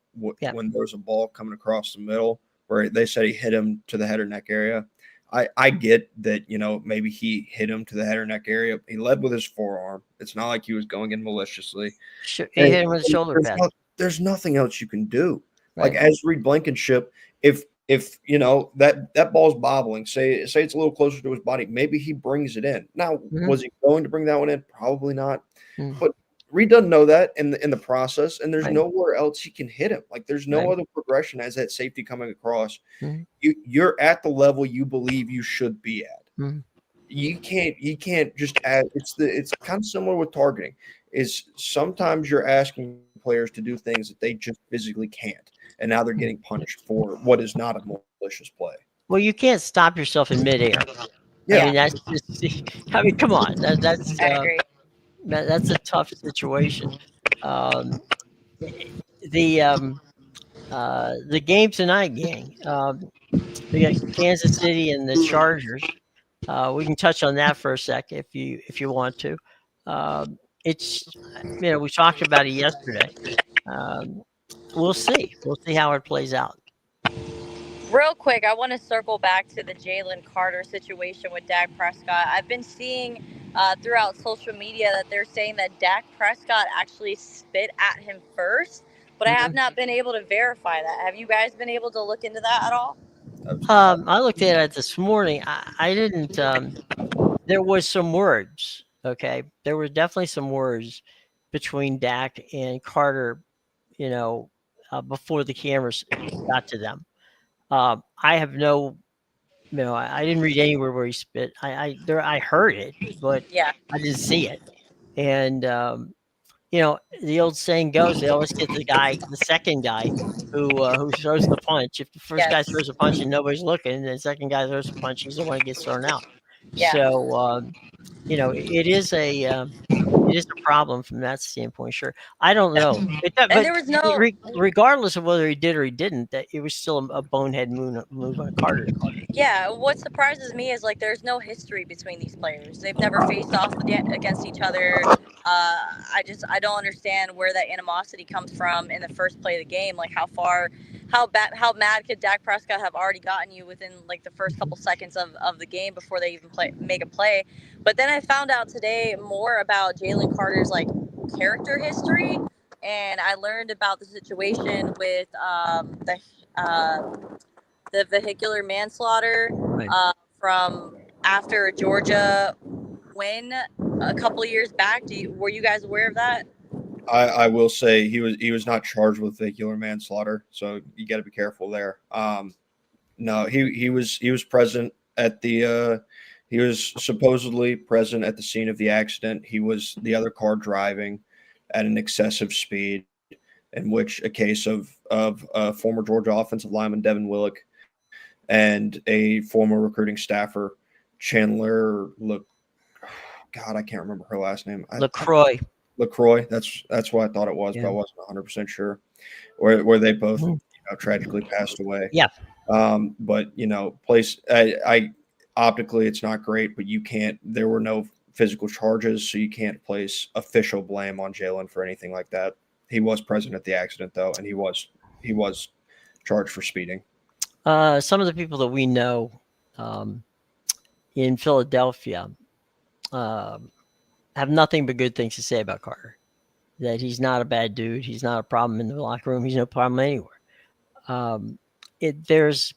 Yeah. when there was a ball coming across the middle where they said he hit him to the head or neck area. I get that maybe he hit him to the head or neck area. He led with his forearm. It's not like he was going in maliciously. He And hit him with a shoulder there's, pad. there's nothing else you can do. Like Right. as Reed Blankenship, if that ball's bobbling, say it's a little closer to his body, maybe he brings it in. Now, Mhm. was he going to bring that one in? Probably not. Mm. But Reed doesn't know that in the process, and there's Right. nowhere else he can hit him. Like there's no Right. other progression as that safety coming across. Mhm. You're at the level you believe you should be at. Mhm. You can't just add. It's kind of similar with targeting. Is sometimes you're asking players to do things that they just physically can't, and now they're getting punished for what is not a malicious play. Well, you can't stop yourself in midair. I Yeah, mean, that's just. I mean, come on. I agree. That's a tough situation. Um, the the game tonight, gang. We got Kansas City and the Chargers. We can touch on that for a sec if you want to. It's we talked about it yesterday. Um, we'll see. We'll see how it plays out. Real quick, I want to circle back to the Jalen Carter situation with Dak Prescott. I've been seeing throughout social media that they're saying that Dak Prescott actually spit at him first, but I have not been able to verify that. Have you guys been able to look into that at all? I looked at it this morning. I didn't. There was some words. Okay, there were definitely some words between Dak and Carter. Before the cameras got to them. I have no. I didn't read anywhere where he spit. I heard it, but Yeah. I didn't see it. And the old saying goes, they always get the second guy who throws the punch. If the first guy Yes. throws a punch and nobody's looking, and the second guy throws a punch, he's the one that gets thrown out. Yeah. So it is a problem from that standpoint. Sure, I don't know, And there was no. regardless of whether he did or he didn't, that it was still a bonehead move on Carter's part. Yeah, what surprises me is like there's no history between these players. They've never faced off against each other. I don't understand where that animosity comes from in the first play of the game. Like how mad could Dak Prescott have already gotten you within like the first couple seconds of the game before they even make a play? But then I found out today more about Jalen Carter's like character history, and I learned about the situation with the vehicular manslaughter from after a Georgia win a couple of years back. Were you guys aware of that? I will say he was not charged with vehicular manslaughter, so you got to be careful there. No, he was present at the he was supposedly present at the scene of the accident. He was the other car driving at an excessive speed, in which a case of former Georgia offensive lineman Devin Willock and a former recruiting staffer, Chandler God, I can't remember her last name. LaCroix. LaCroix. That's what I thought it was, but I wasn't 100% sure. Where they both tragically passed away. Yeah. But I optically it's not great, but you can't. There were no physical charges, so you can't place official blame on Jalen for anything like that. He was present at the accident though, and he was charged for speeding. Some of the people that we know in Philadelphia have nothing but good things to say about Carter. That he's not a bad dude. He's not a problem in the locker room. He's no problem anywhere. There's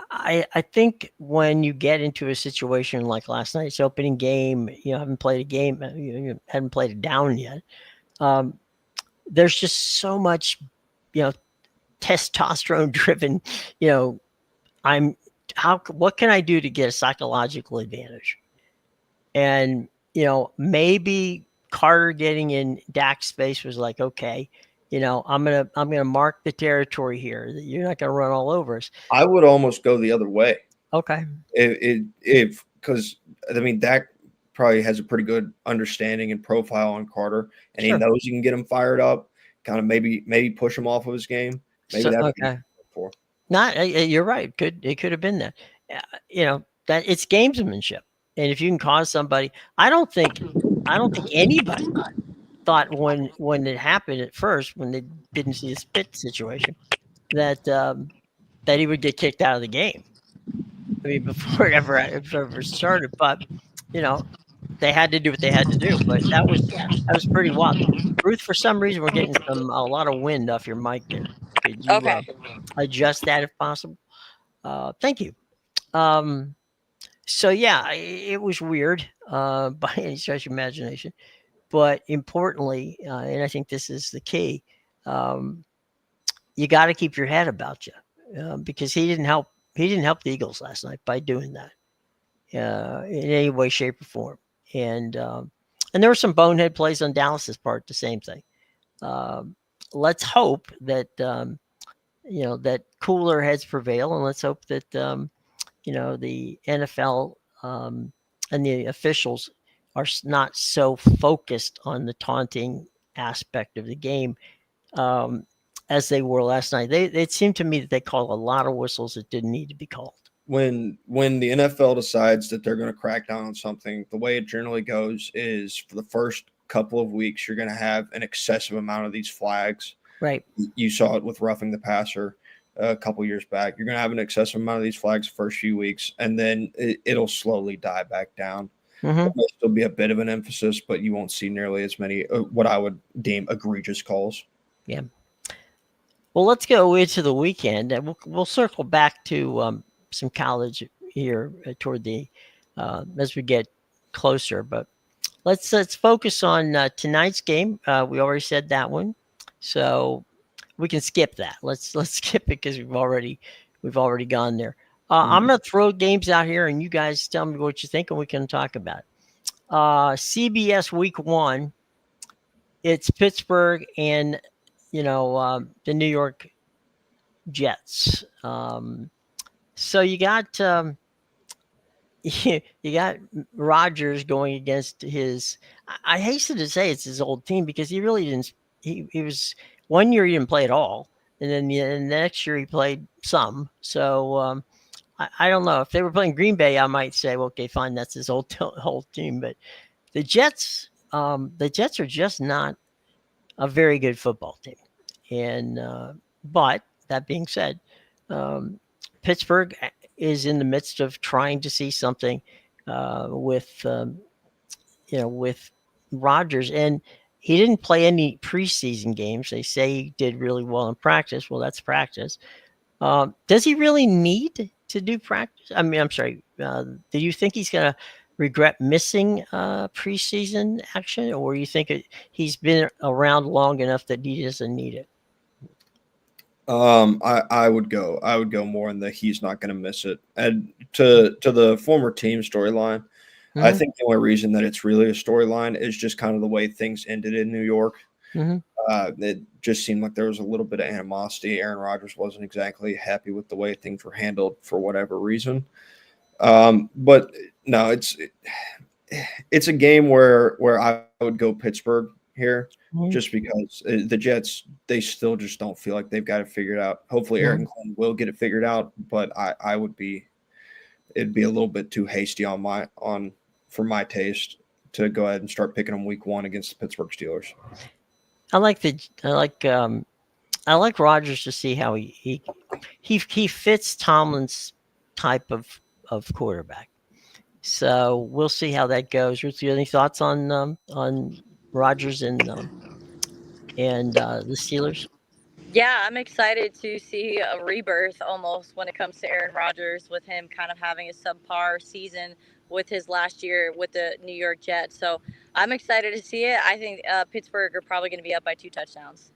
I think when you get into a situation like last night's opening game, haven't played a game, you haven't played it down yet. There's just so much, testosterone driven. What can I do to get a psychological advantage? And maybe Carter getting in Dak's space was like, okay, I'm gonna mark the territory here. That you're not gonna run all over us. I would almost go the other way. Okay. If because I mean Dak probably has a pretty good understanding and profile on Carter, and Sure. he knows he can get him fired up. Kind of maybe push him off of his game. Maybe that's Okay. Not you're right. It could have been that. That it's gamesmanship, and if you can cause somebody, I don't think anybody thought when it happened at first, when they didn't see the spit situation, that that he would get kicked out of the game. I mean, before it ever started, but they had to do what they had to do. But that was pretty wild. Ruth, for some reason, we're getting a lot of wind off your mic there. Could you Okay. adjust that if possible? Thank you. So yeah, it was weird by any stretch of imagination, but importantly, and I think this is the key, you got to keep your head about you because he didn't help the Eagles last night by doing that in any way, shape, or form. And there were some bonehead plays on Dallas's part. The same thing. Let's hope that that cooler heads prevail, and let's hope that the NFL and the officials are not so focused on the taunting aspect of the game as they were last night. It seemed to me that they called a lot of whistles that didn't need to be called. When the NFL decides that they're going to crack down on something, the way it generally goes is for the first couple of weeks, you're going to have an excessive amount of these flags. Right. You saw it with roughing the passer a couple years back. You're going to have an excessive amount of these flags the first few weeks, and then it'll slowly die back down. Mm-hmm. There'll still be a bit of an emphasis, but you won't see nearly as many what I would deem egregious calls. Yeah. Well, let's go into the weekend, and we'll circle back to some college here toward the as we get closer. But let's focus on tonight's game. We already said that one, so we can skip that. Let's skip it because we've already gone there. I'm gonna throw games out here, and you guys tell me what you think, and we can talk about it. CBS Week 1. It's Pittsburgh and the New York Jets. So you got you got Rodgers going against his. I hasten to say it's his old team because he really didn't. He was 1 year he didn't play at all, and then the next year he played some. So I don't know if they were playing Green Bay, I might say, well, okay, fine, that's his whole team. But the Jets are just not a very good football team, and but that being said, Pittsburgh is in the midst of trying to see something with Rodgers, and he didn't play any preseason games. They say he did really well in practice. Well, that's practice. Does he really need to do practice? I mean, I'm sorry. Do you think he's going to regret missing preseason action, or you think he's been around long enough that he doesn't need it? I would go more in the he's not going to miss it. And to the former team storyline, I think the only reason that it's really a storyline is just kind of the way things ended in New York. It just seemed like there was a little bit of animosity. Aaron Rodgers wasn't exactly happy with the way things were handled for whatever reason. But no, it's a game where I would go Pittsburgh here. Just because the Jets, they still just don't feel like they've got it figured out. Hopefully, Eric Glenn will get it figured out, but it'd be a little bit too hasty for my taste to go ahead and start picking them week 1 against the Pittsburgh Steelers. I like Rodgers to see how he fits Tomlin's type of quarterback. So we'll see how that goes. Ruth, you have any thoughts on Rodgers and the Steelers? Yeah, I'm excited to see a rebirth almost when it comes to Aaron Rodgers, with him kind of having a subpar season with his last year with the New York Jets. So I'm excited to see it. I think Pittsburgh are probably going to be up by 2 touchdowns.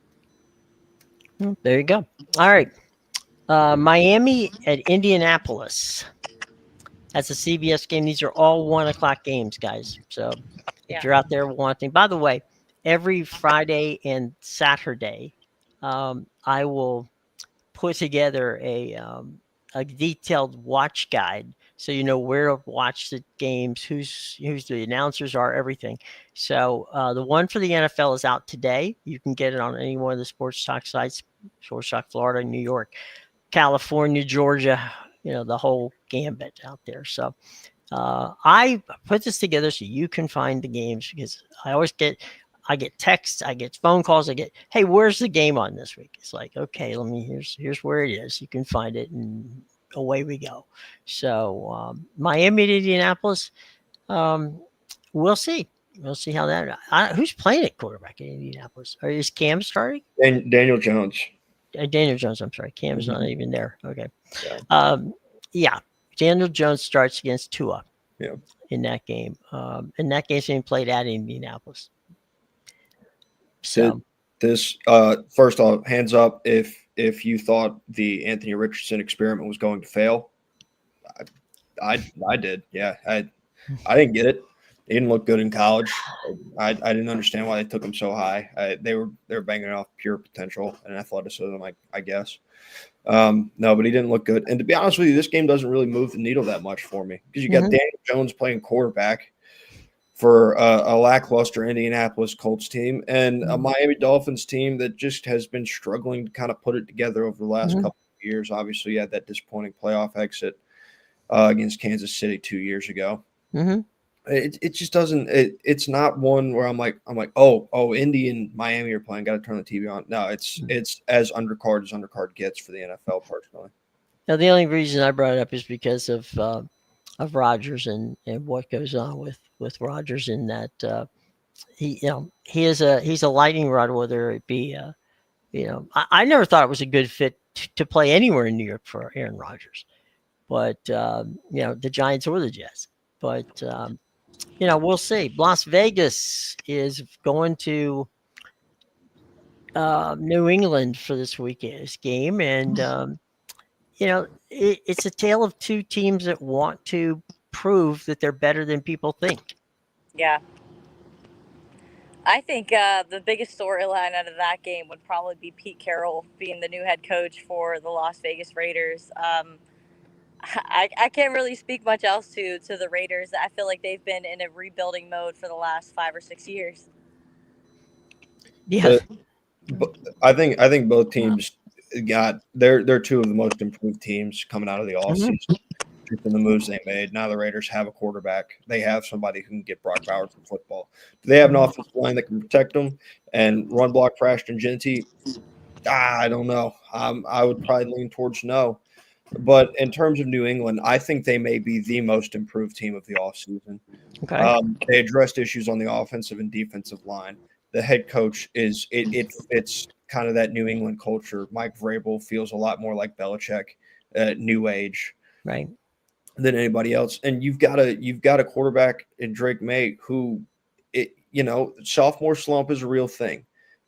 There you go. All right. Miami at Indianapolis. That's a CBS game. These are all 1 o'clock games, guys. So if you're out there wanting, by the way, every Friday and Saturday, I will put together a detailed watch guide so you know where to watch the games, who's the announcers are, everything. So the one for the NFL is out today. You can get it on any one of the sports talk sites: Sports Talk Florida, New York, California, Georgia. The whole gambit out there. So I put this together so you can find the games, because I get texts, I get phone calls, hey, where's the game on this week? It's like, okay, here's where it is. You can find it, and away we go. So Miami to Indianapolis, we'll see. We'll see how that. Who's playing at quarterback in Indianapolis? Or is Cam starting? And Daniel Jones. Daniel Jones. I'm sorry, Cam's not even there. Okay. Yeah. Yeah. Daniel Jones starts against Tua. Yeah. In that game, and that game's being played at Indianapolis. So this first off, hands up if you thought the Anthony Richardson experiment was going to fail. I did. Yeah, I didn't get it. He didn't look good in college. I didn't understand why they took him so high. They were banging off pure potential and athleticism, I guess. No, but he didn't look good. And to be honest with you, this game doesn't really move the needle that much for me, because you got Daniel Jones playing quarterback for a lackluster Indianapolis Colts team and a Miami Dolphins team that just has been struggling to kind of put it together over the last couple of years. Obviously, you had that disappointing playoff exit against Kansas City 2 years ago. It just doesn't. It's not one where I'm like, oh, Indy and Miami are playing. Got to turn the TV on. No, it's as undercard as undercard gets for the NFL personally. Now, the only reason I brought it up is because of Rodgers and what goes on with Rodgers, in that he's a lightning rod, whether it be I never thought it was a good fit to play anywhere in New York for Aaron Rodgers, but the Giants or the Jets, but we'll see. Las Vegas is going to New England for this weekend's game, and it's a tale of two teams that want to prove that they're better than people think. Yeah. I think the biggest storyline out of that game would probably be Pete Carroll being the new head coach for the Las Vegas Raiders. I can't really speak much else to the Raiders. I feel like they've been in a rebuilding mode for the last 5 or 6 years. Yeah. I think both teams got they're two of the most improved teams coming out of the offseason. In the moves they made. Now the Raiders have a quarterback. They have somebody who can get Brock Bowers in football. Do they have an offensive line that can protect them and run block for Ashton Genty? I don't know. I would probably lean towards no. But in terms of New England, I think they may be the most improved team of the offseason. Okay. They addressed issues on the offensive and defensive line. The head coach it's kind of that New England culture. Mike Vrabel feels a lot more like Belichick, new age. Right. Than anybody else. And you've got a quarterback in Drake May who sophomore slump is a real thing,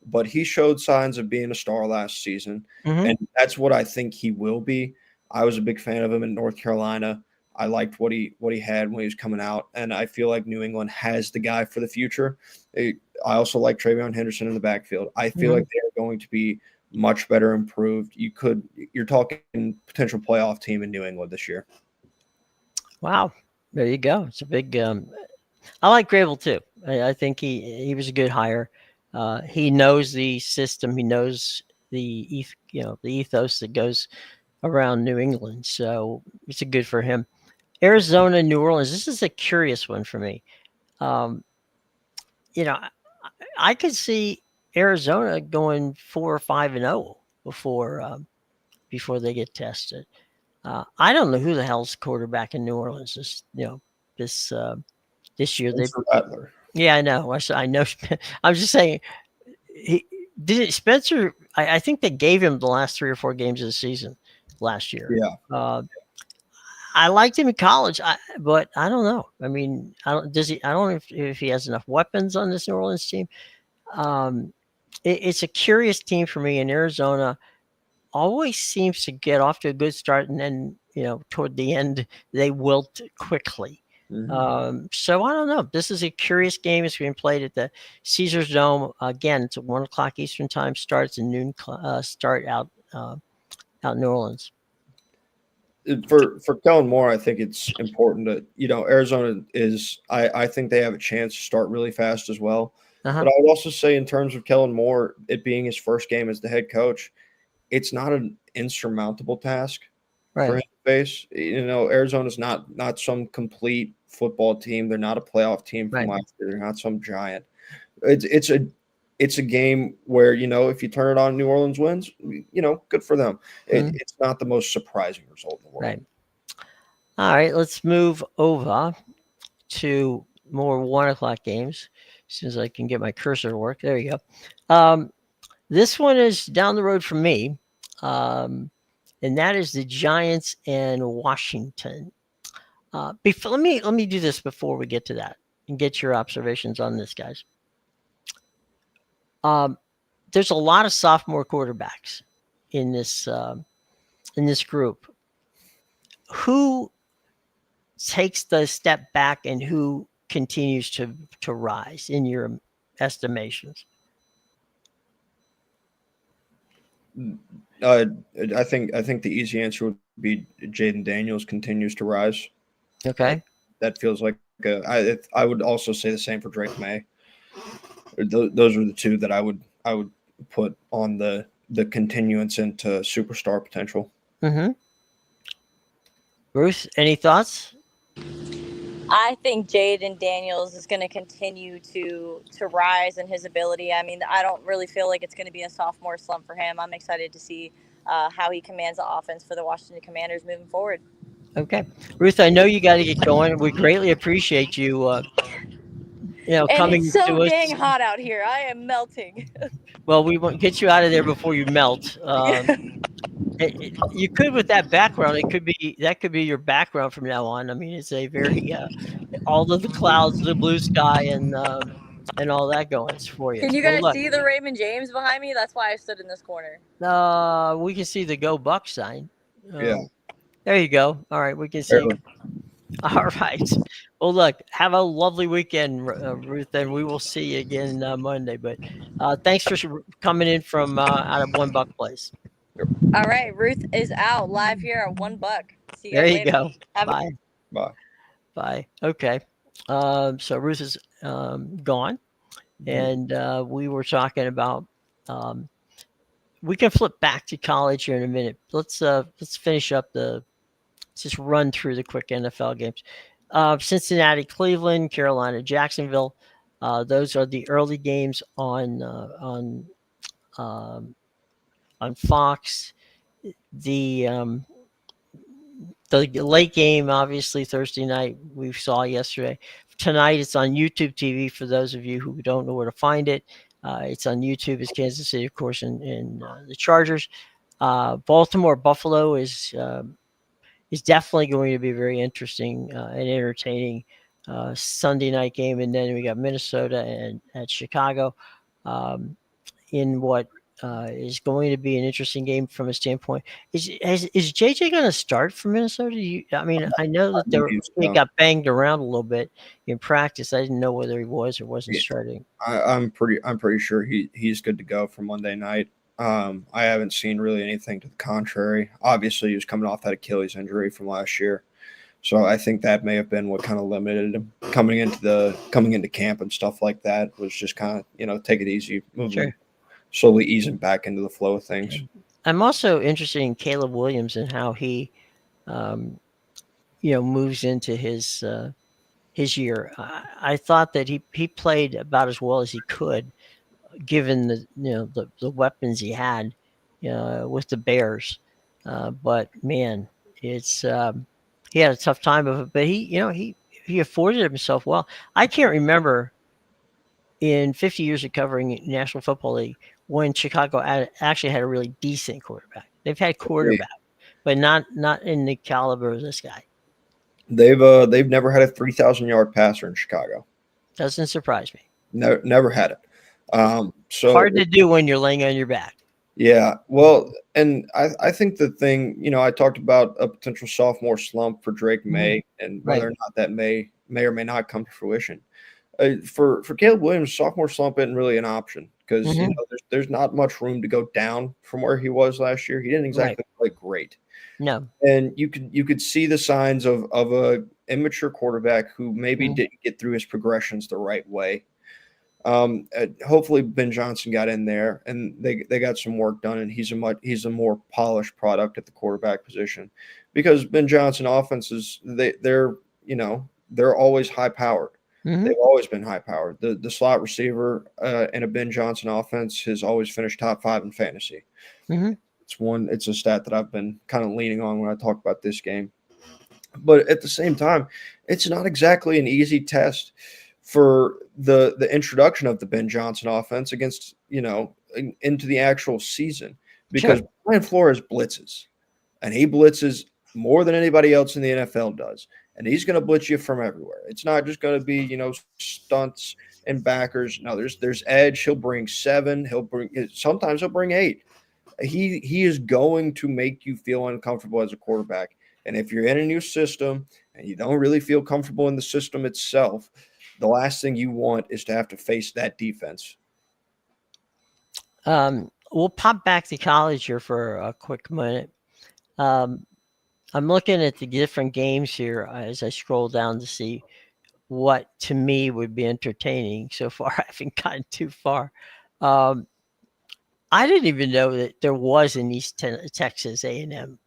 but he showed signs of being a star last season. And that's what I think he will be. I was a big fan of him in North Carolina. I liked what he had when he was coming out, and I feel like New England has the guy for the future. I also like TreVeyon Henderson in the backfield. I feel like they're going to be much better improved. You're talking potential playoff team in New England this year. Wow, there you go. It's a big. I like Grable too. I think he was a good hire. He knows the system. He knows the ethos that goes around New England. So it's a good for him. Arizona, New Orleans. This is a curious one for me. I could see Arizona going 4 or 5-0 before they get tested. I don't know who the hell's quarterback in New Orleans this this year. They Spencer Rattler. Yeah, I know. I know. I'm just saying. He did it. Spencer. I think they gave him the last 3 or 4 games of the season last year. Yeah. I liked him in college, but I don't know. I mean, I don't. Does he? I don't know if he has enough weapons on this New Orleans team. It's a curious team for me. And Arizona always seems to get off to a good start, and then toward the end they wilt quickly. So I don't know. This is a curious game. It's being played at the Caesars Dome. Again, it's at 1 o'clock Eastern time. Starts in noon. Start out in New Orleans. For Kellen Moore, I think it's important that Arizona is. I think they have a chance to start really fast as well. But I would also say, in terms of Kellen Moore, it being his first game as the head coach, it's not an insurmountable task for him to face. Arizona's not some complete football team. They're not a playoff team from last year. They're not some giant. It's a game where, if you turn it on, New Orleans wins, good for them. It's not the most surprising result in the world. Right. All right, let's move over to more 1 o'clock games. As soon as I can get my cursor to work. There you go. This one is down the road from me, and that is the Giants and Washington. Let me do this before we get to that and get your observations on this, guys. There's a lot of sophomore quarterbacks in this group. Who takes the step back and who continues to rise in your estimations? I think the easy answer would be Jaden Daniels continues to rise. Okay, that feels like I would also say the same for Drake May. Those are the two that I would put on the continuance into superstar potential. Ruth, any thoughts? I think Jaden Daniels is going to continue to rise in his ability. I mean, I don't really feel like it's going to be a sophomore slump for him. I'm excited to see how he commands the offense for the Washington Commanders moving forward. Okay, Ruth, I know you got to get going. We greatly appreciate you. And coming it's so to us. dang hot out here. I am melting. Well, we won't get you out of there before you melt. You could, with that background, that could be your background from now on. I mean, it's a very all of the clouds, the blue sky, and all that going for you. Can you guys see the Raymond James behind me? That's why I stood in this corner. We can see the Go Bucks sign. Yeah. There you go. All right, we can see. All right. Well, look, have a lovely weekend, Ruth, and we will see you again Monday. But thanks for coming in from out of One Buck Place. All right, Ruth is out live here at $1. See you there guys you later. go. Bye. Bye. Okay. So Ruth is gone, and we were talking about. We can flip back to college here in a minute. Let's finish up just run through the quick NFL games. Cincinnati, Cleveland, Carolina, Jacksonville. Those are the early games on Fox. The late game, obviously Thursday night, we saw yesterday. Tonight it's on YouTube TV for those of you who don't know where to find it. It's on YouTube. It's Kansas City, of course, and the Chargers. Baltimore, Buffalo is definitely going to be very interesting and entertaining Sunday night game. And then we got Minnesota and at Chicago in what is going to be an interesting game from a standpoint. Is JJ going to start for Minnesota? I know that he got banged around a little bit in practice. I didn't know whether he was or wasn't starting. I'm pretty sure he's good to go for Monday night. I haven't seen really anything to the contrary. Obviously, he was coming off that Achilles injury from last year, so I think that may have been what kind of limited him coming into camp and stuff like that. Was just kind of take it easy, slowly easing back into the flow of things. I'm also interested in Caleb Williams and how he, moves into his year. I thought that he played about as well as he could given the weapons he had, with the Bears. But man, it's he had a tough time of it. But he afforded himself well. I can't remember in 50 years of covering National Football League when Chicago actually had a really decent quarterback. They've had quarterback, but not in the caliber of this guy. They've never had a 3,000-yard passer in Chicago. Doesn't surprise me. No, never had it. So hard to do when you're laying on your back. Yeah, well, and I think the thing, I talked about a potential sophomore slump for Drake May, and whether or not that may or may not come to fruition. For Caleb Williams, sophomore slump isn't really an option because there's not much room to go down from where he was last year. He didn't exactly play great. No, and you could see the signs of a immature quarterback who maybe didn't get through his progressions the right way. Hopefully Ben Johnson got in there and they got some work done, and he's a more polished product at the quarterback position, because Ben Johnson offenses, they're always high powered. They've always been high powered. The slot receiver in a Ben Johnson offense has always finished top 5 in fantasy. It's a stat that I've been kind of leaning on when I talk about this game. But at the same time, it's not exactly an easy test for the introduction of the Ben Johnson offense against, into the actual season, because Brian Flores blitzes, and he blitzes more than anybody else in the NFL does. And he's going to blitz you from everywhere. It's not just going to be, stunts and backers. No, there's edge. He'll bring 7. Sometimes he'll bring 8. He is going to make you feel uncomfortable as a quarterback. And if you're in a new system and you don't really feel comfortable in the system itself, the last thing you want is to have to face that defense. We'll pop back to college here for a quick minute. I'm looking at the different games here as I scroll down to see what to me would be entertaining. So far, I haven't gotten too far. I didn't even know that there was an Texas A&M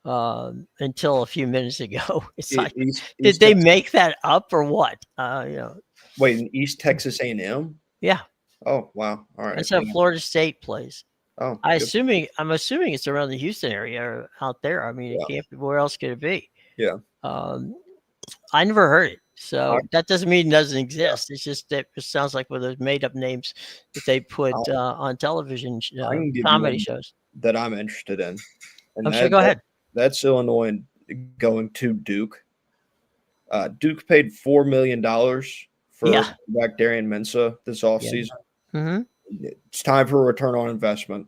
until a few minutes ago. It's like, did they make that up or what? Wait, in East Texas A&M? Yeah. Oh, wow. All right. That's how Florida State plays. Oh, I'm assuming it's around the Houston area or out there. I mean, it can't be. Where else could it be? Yeah. I never heard it, so that doesn't mean it doesn't exist. It's just that it sounds like one of those made-up names that they put on television comedy shows that I'm interested in. And sure, go ahead. That's Illinois going to Duke. Duke paid $4 million for back Darian Mensah this offseason. It's time for a return on investment.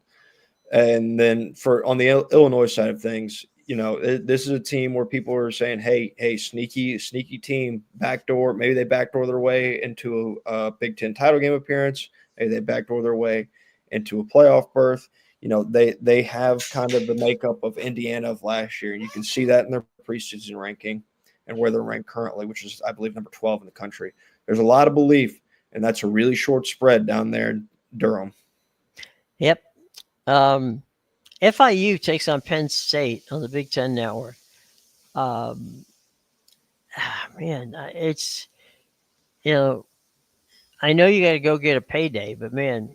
And then on the Illinois side of things, this is a team where people are saying, hey, sneaky team, backdoor. Maybe they backdoor their way into a Big Ten title game appearance. Maybe they backdoor their way into a playoff berth. They have kind of the makeup of Indiana of last year, and you can see that in their preseason ranking and where they're ranked currently, which is, I believe, number 12 in the country. There's a lot of belief, and that's a really short spread down there in Durham. Yep. FIU takes on Penn State on the Big Ten Network. It's, I know you got to go get a payday, but man,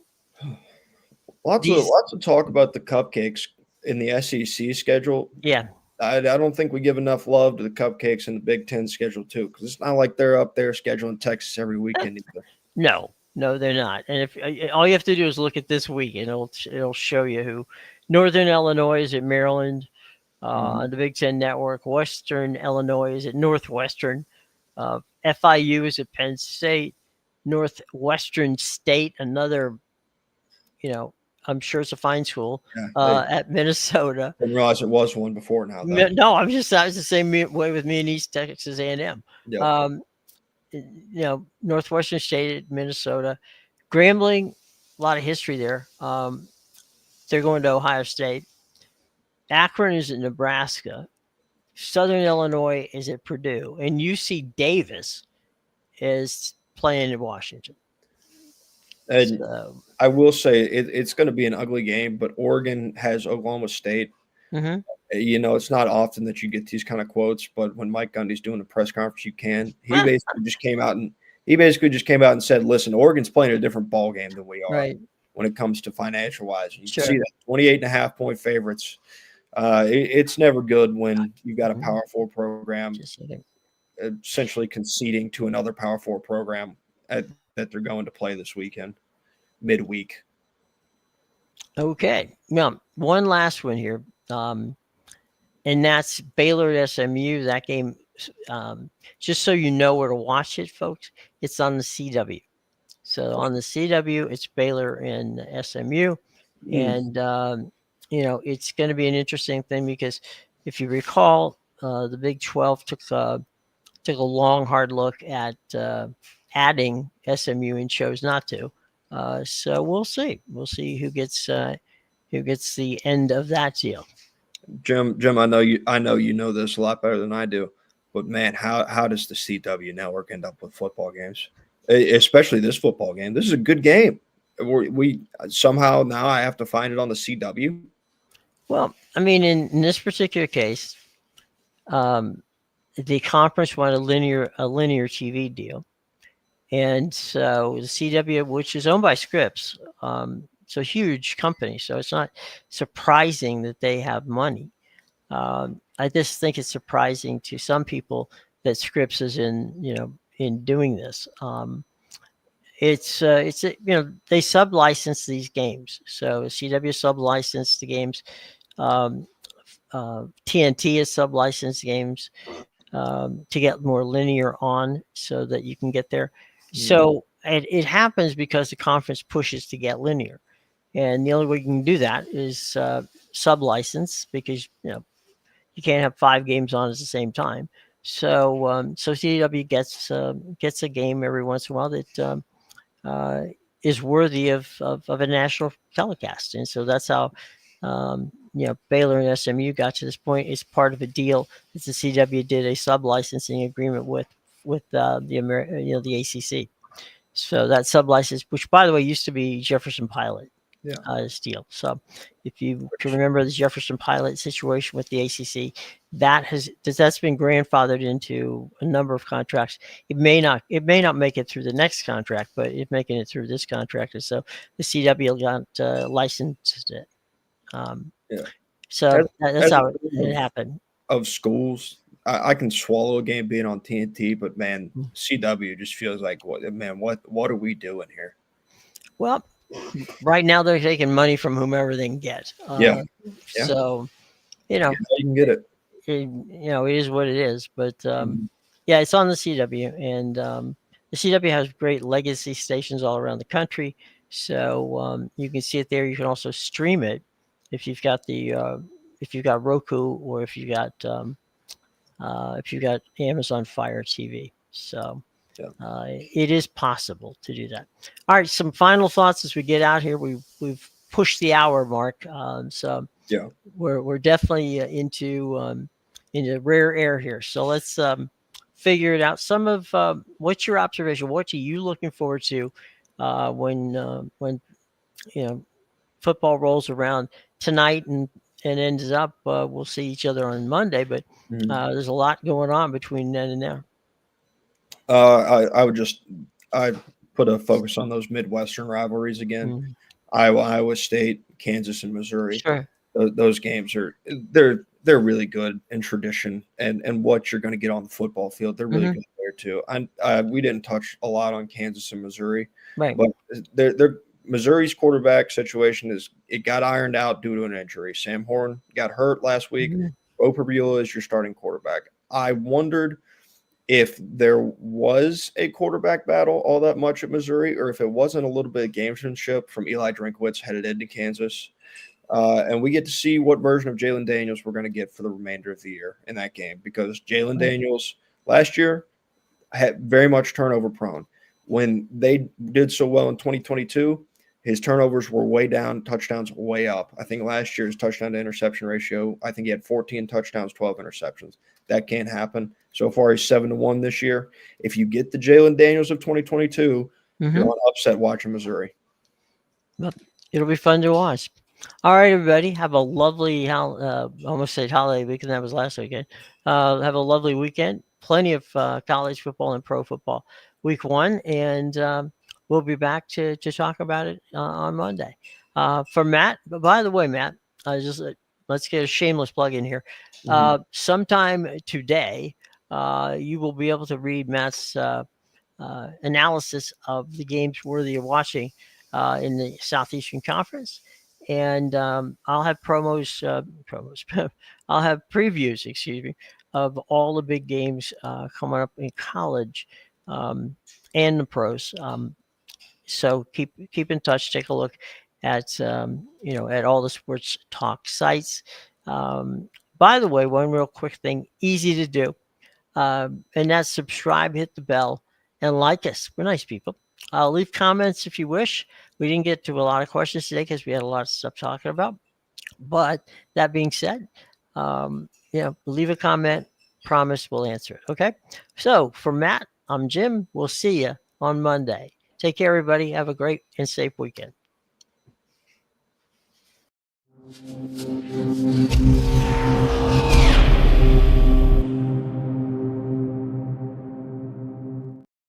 lots of talk about the cupcakes in the SEC schedule. Yeah. I don't think we give enough love to the cupcakes in the Big Ten schedule too, because it's not like they're up there scheduling Texas every weekend either. No, they're not. And if all you have to do is look at this week, and it'll show you who. Northern Illinois is at Maryland on the Big Ten Network. Western Illinois is at Northwestern. FIU is at Penn State. Northwestern State, another, I'm sure it's a fine school, at Minnesota. I didn't realize it was one before now. Though. No, I was the same way with me in East Texas A&M. Yep. Northwestern State at Minnesota. Grambling, a lot of history there. They're going to Ohio State. Akron is at Nebraska. Southern Illinois is at Purdue. And UC Davis is playing in Washington. And I will say it's going to be an ugly game, but Oregon has Oklahoma State. Mm-hmm. It's not often that you get these kind of quotes, but when Mike Gundy's doing a press conference, you can. He basically just came out and He basically just came out and said, "Listen, Oregon's playing a different ball game than we are Right. when it comes to financial wise." You Sure. see that 28.5-point favorites. It's never good when you've got a Mhm. Power Four program Just a second. essentially conceding to another Power Four program that they're going to play this weekend, midweek. Okay. Now, one last one here. And that's Baylor at SMU. That game, just so you know where to watch it, folks, it's on the CW. So on the CW, it's Baylor and SMU. And, it's going to be an interesting thing because if you recall, the Big 12 took a long, hard look at adding SMU and chose not to. So we'll see. We'll see who gets the end of that deal. Jim, I know you know this a lot better than I do, but man, how does the CW network end up with football games, especially this football game? This is a good game. We somehow now I have to find it on the CW. Well, I mean, in this particular case, the conference wanted a linear TV deal, and so the CW, which is owned by Scripps, it's a huge company, so it's not surprising that they have money. I just think it's surprising to some people that Scripps is in doing this. It's they sub-license these games, so CW sub-licensed the games. TNT is sub-licensed games to get more linear on, so that you can get there. So it happens because the conference pushes to get linear, and the only way you can do that is sub-license, because you can't have 5 games on at the same time. So CW gets a game every once in a while that is worthy of a national telecast, and so that's how Baylor and SMU got to this point. It's part of a deal that the CW did a sub-licensing agreement with the ACC. So that sub-license, which by the way used to be Jefferson Pilot, deal. So if you can remember the Jefferson Pilot situation with the ACC, that's been grandfathered into a number of contracts. It may not make it through the next contract, but it's making it through this contract. And so the CW got licensed it. So that's how it happened. Of schools, I can swallow a game being on TNT, but man, CW just feels like what are we doing here? Well, right now they're taking money from whomever they can get. So you can get it. It is what it is. But it's on the CW, and the CW has great legacy stations all around the country. So you can see it there. You can also stream it if you've got Roku, or if you got Amazon Fire TV. So it is possible to do that. All right, some final thoughts as we get out here. We've pushed the hour mark, so we're definitely into rare air here. So let's figure it out. Some of what's your observation? What are you looking forward to when football rolls around tonight and ends up? We'll see each other on Monday, but there's a lot going on between then and now. I put a focus on those Midwestern rivalries again. Iowa State, Kansas, and Missouri. Sure. Those games they're really good in tradition and what you're going to get on the football field. They're really good there too. We didn't touch a lot on Kansas and Missouri, right? But they're Missouri's quarterback situation it got ironed out due to an injury. Sam Horn got hurt last week. Roper Beulah is your starting quarterback. I wondered if there was a quarterback battle all that much at Missouri, or if it wasn't a little bit of gamesmanship from Eli Drinkwitz headed into Kansas. And we get to see what version of Jalen Daniels we're going to get for the remainder of the year in that game, because Jalen Daniels last year had very much turnover prone. When they did so well in 2022, his turnovers were way down, touchdowns way up. I think last year's touchdown to interception ratio, I think he had 14 touchdowns, 12 interceptions. That can't happen. So far, he's 7-1 this year. If you get the Jalen Daniels of 2022, you're on upset watching Missouri. Well, it'll be fun to watch. All right, everybody. Have a lovely, almost said holiday weekend. That was last weekend. Have a lovely weekend. Plenty of college football and pro football. week one, and we'll be back to talk about it on Monday. For Matt, by the way, Matt, let's get a shameless plug in here. Sometime today, you will be able to read Matt's analysis of the games worthy of watching in the Southeastern Conference. And I'll have I'll have previews, of all the big games coming up in college and the pros. So keep in touch. Take a look at at all the sports talk sites. By the way, one real quick thing, easy to do, and that's subscribe, hit the bell, and like us. We're nice people. Leave comments if you wish. We didn't get to a lot of questions today because we had a lot of stuff talking about. But that being said, leave a comment. Promise we'll answer it. Okay. So for Matt, I'm Jim. We'll see you on Monday. Take care, everybody. Have a great and safe weekend.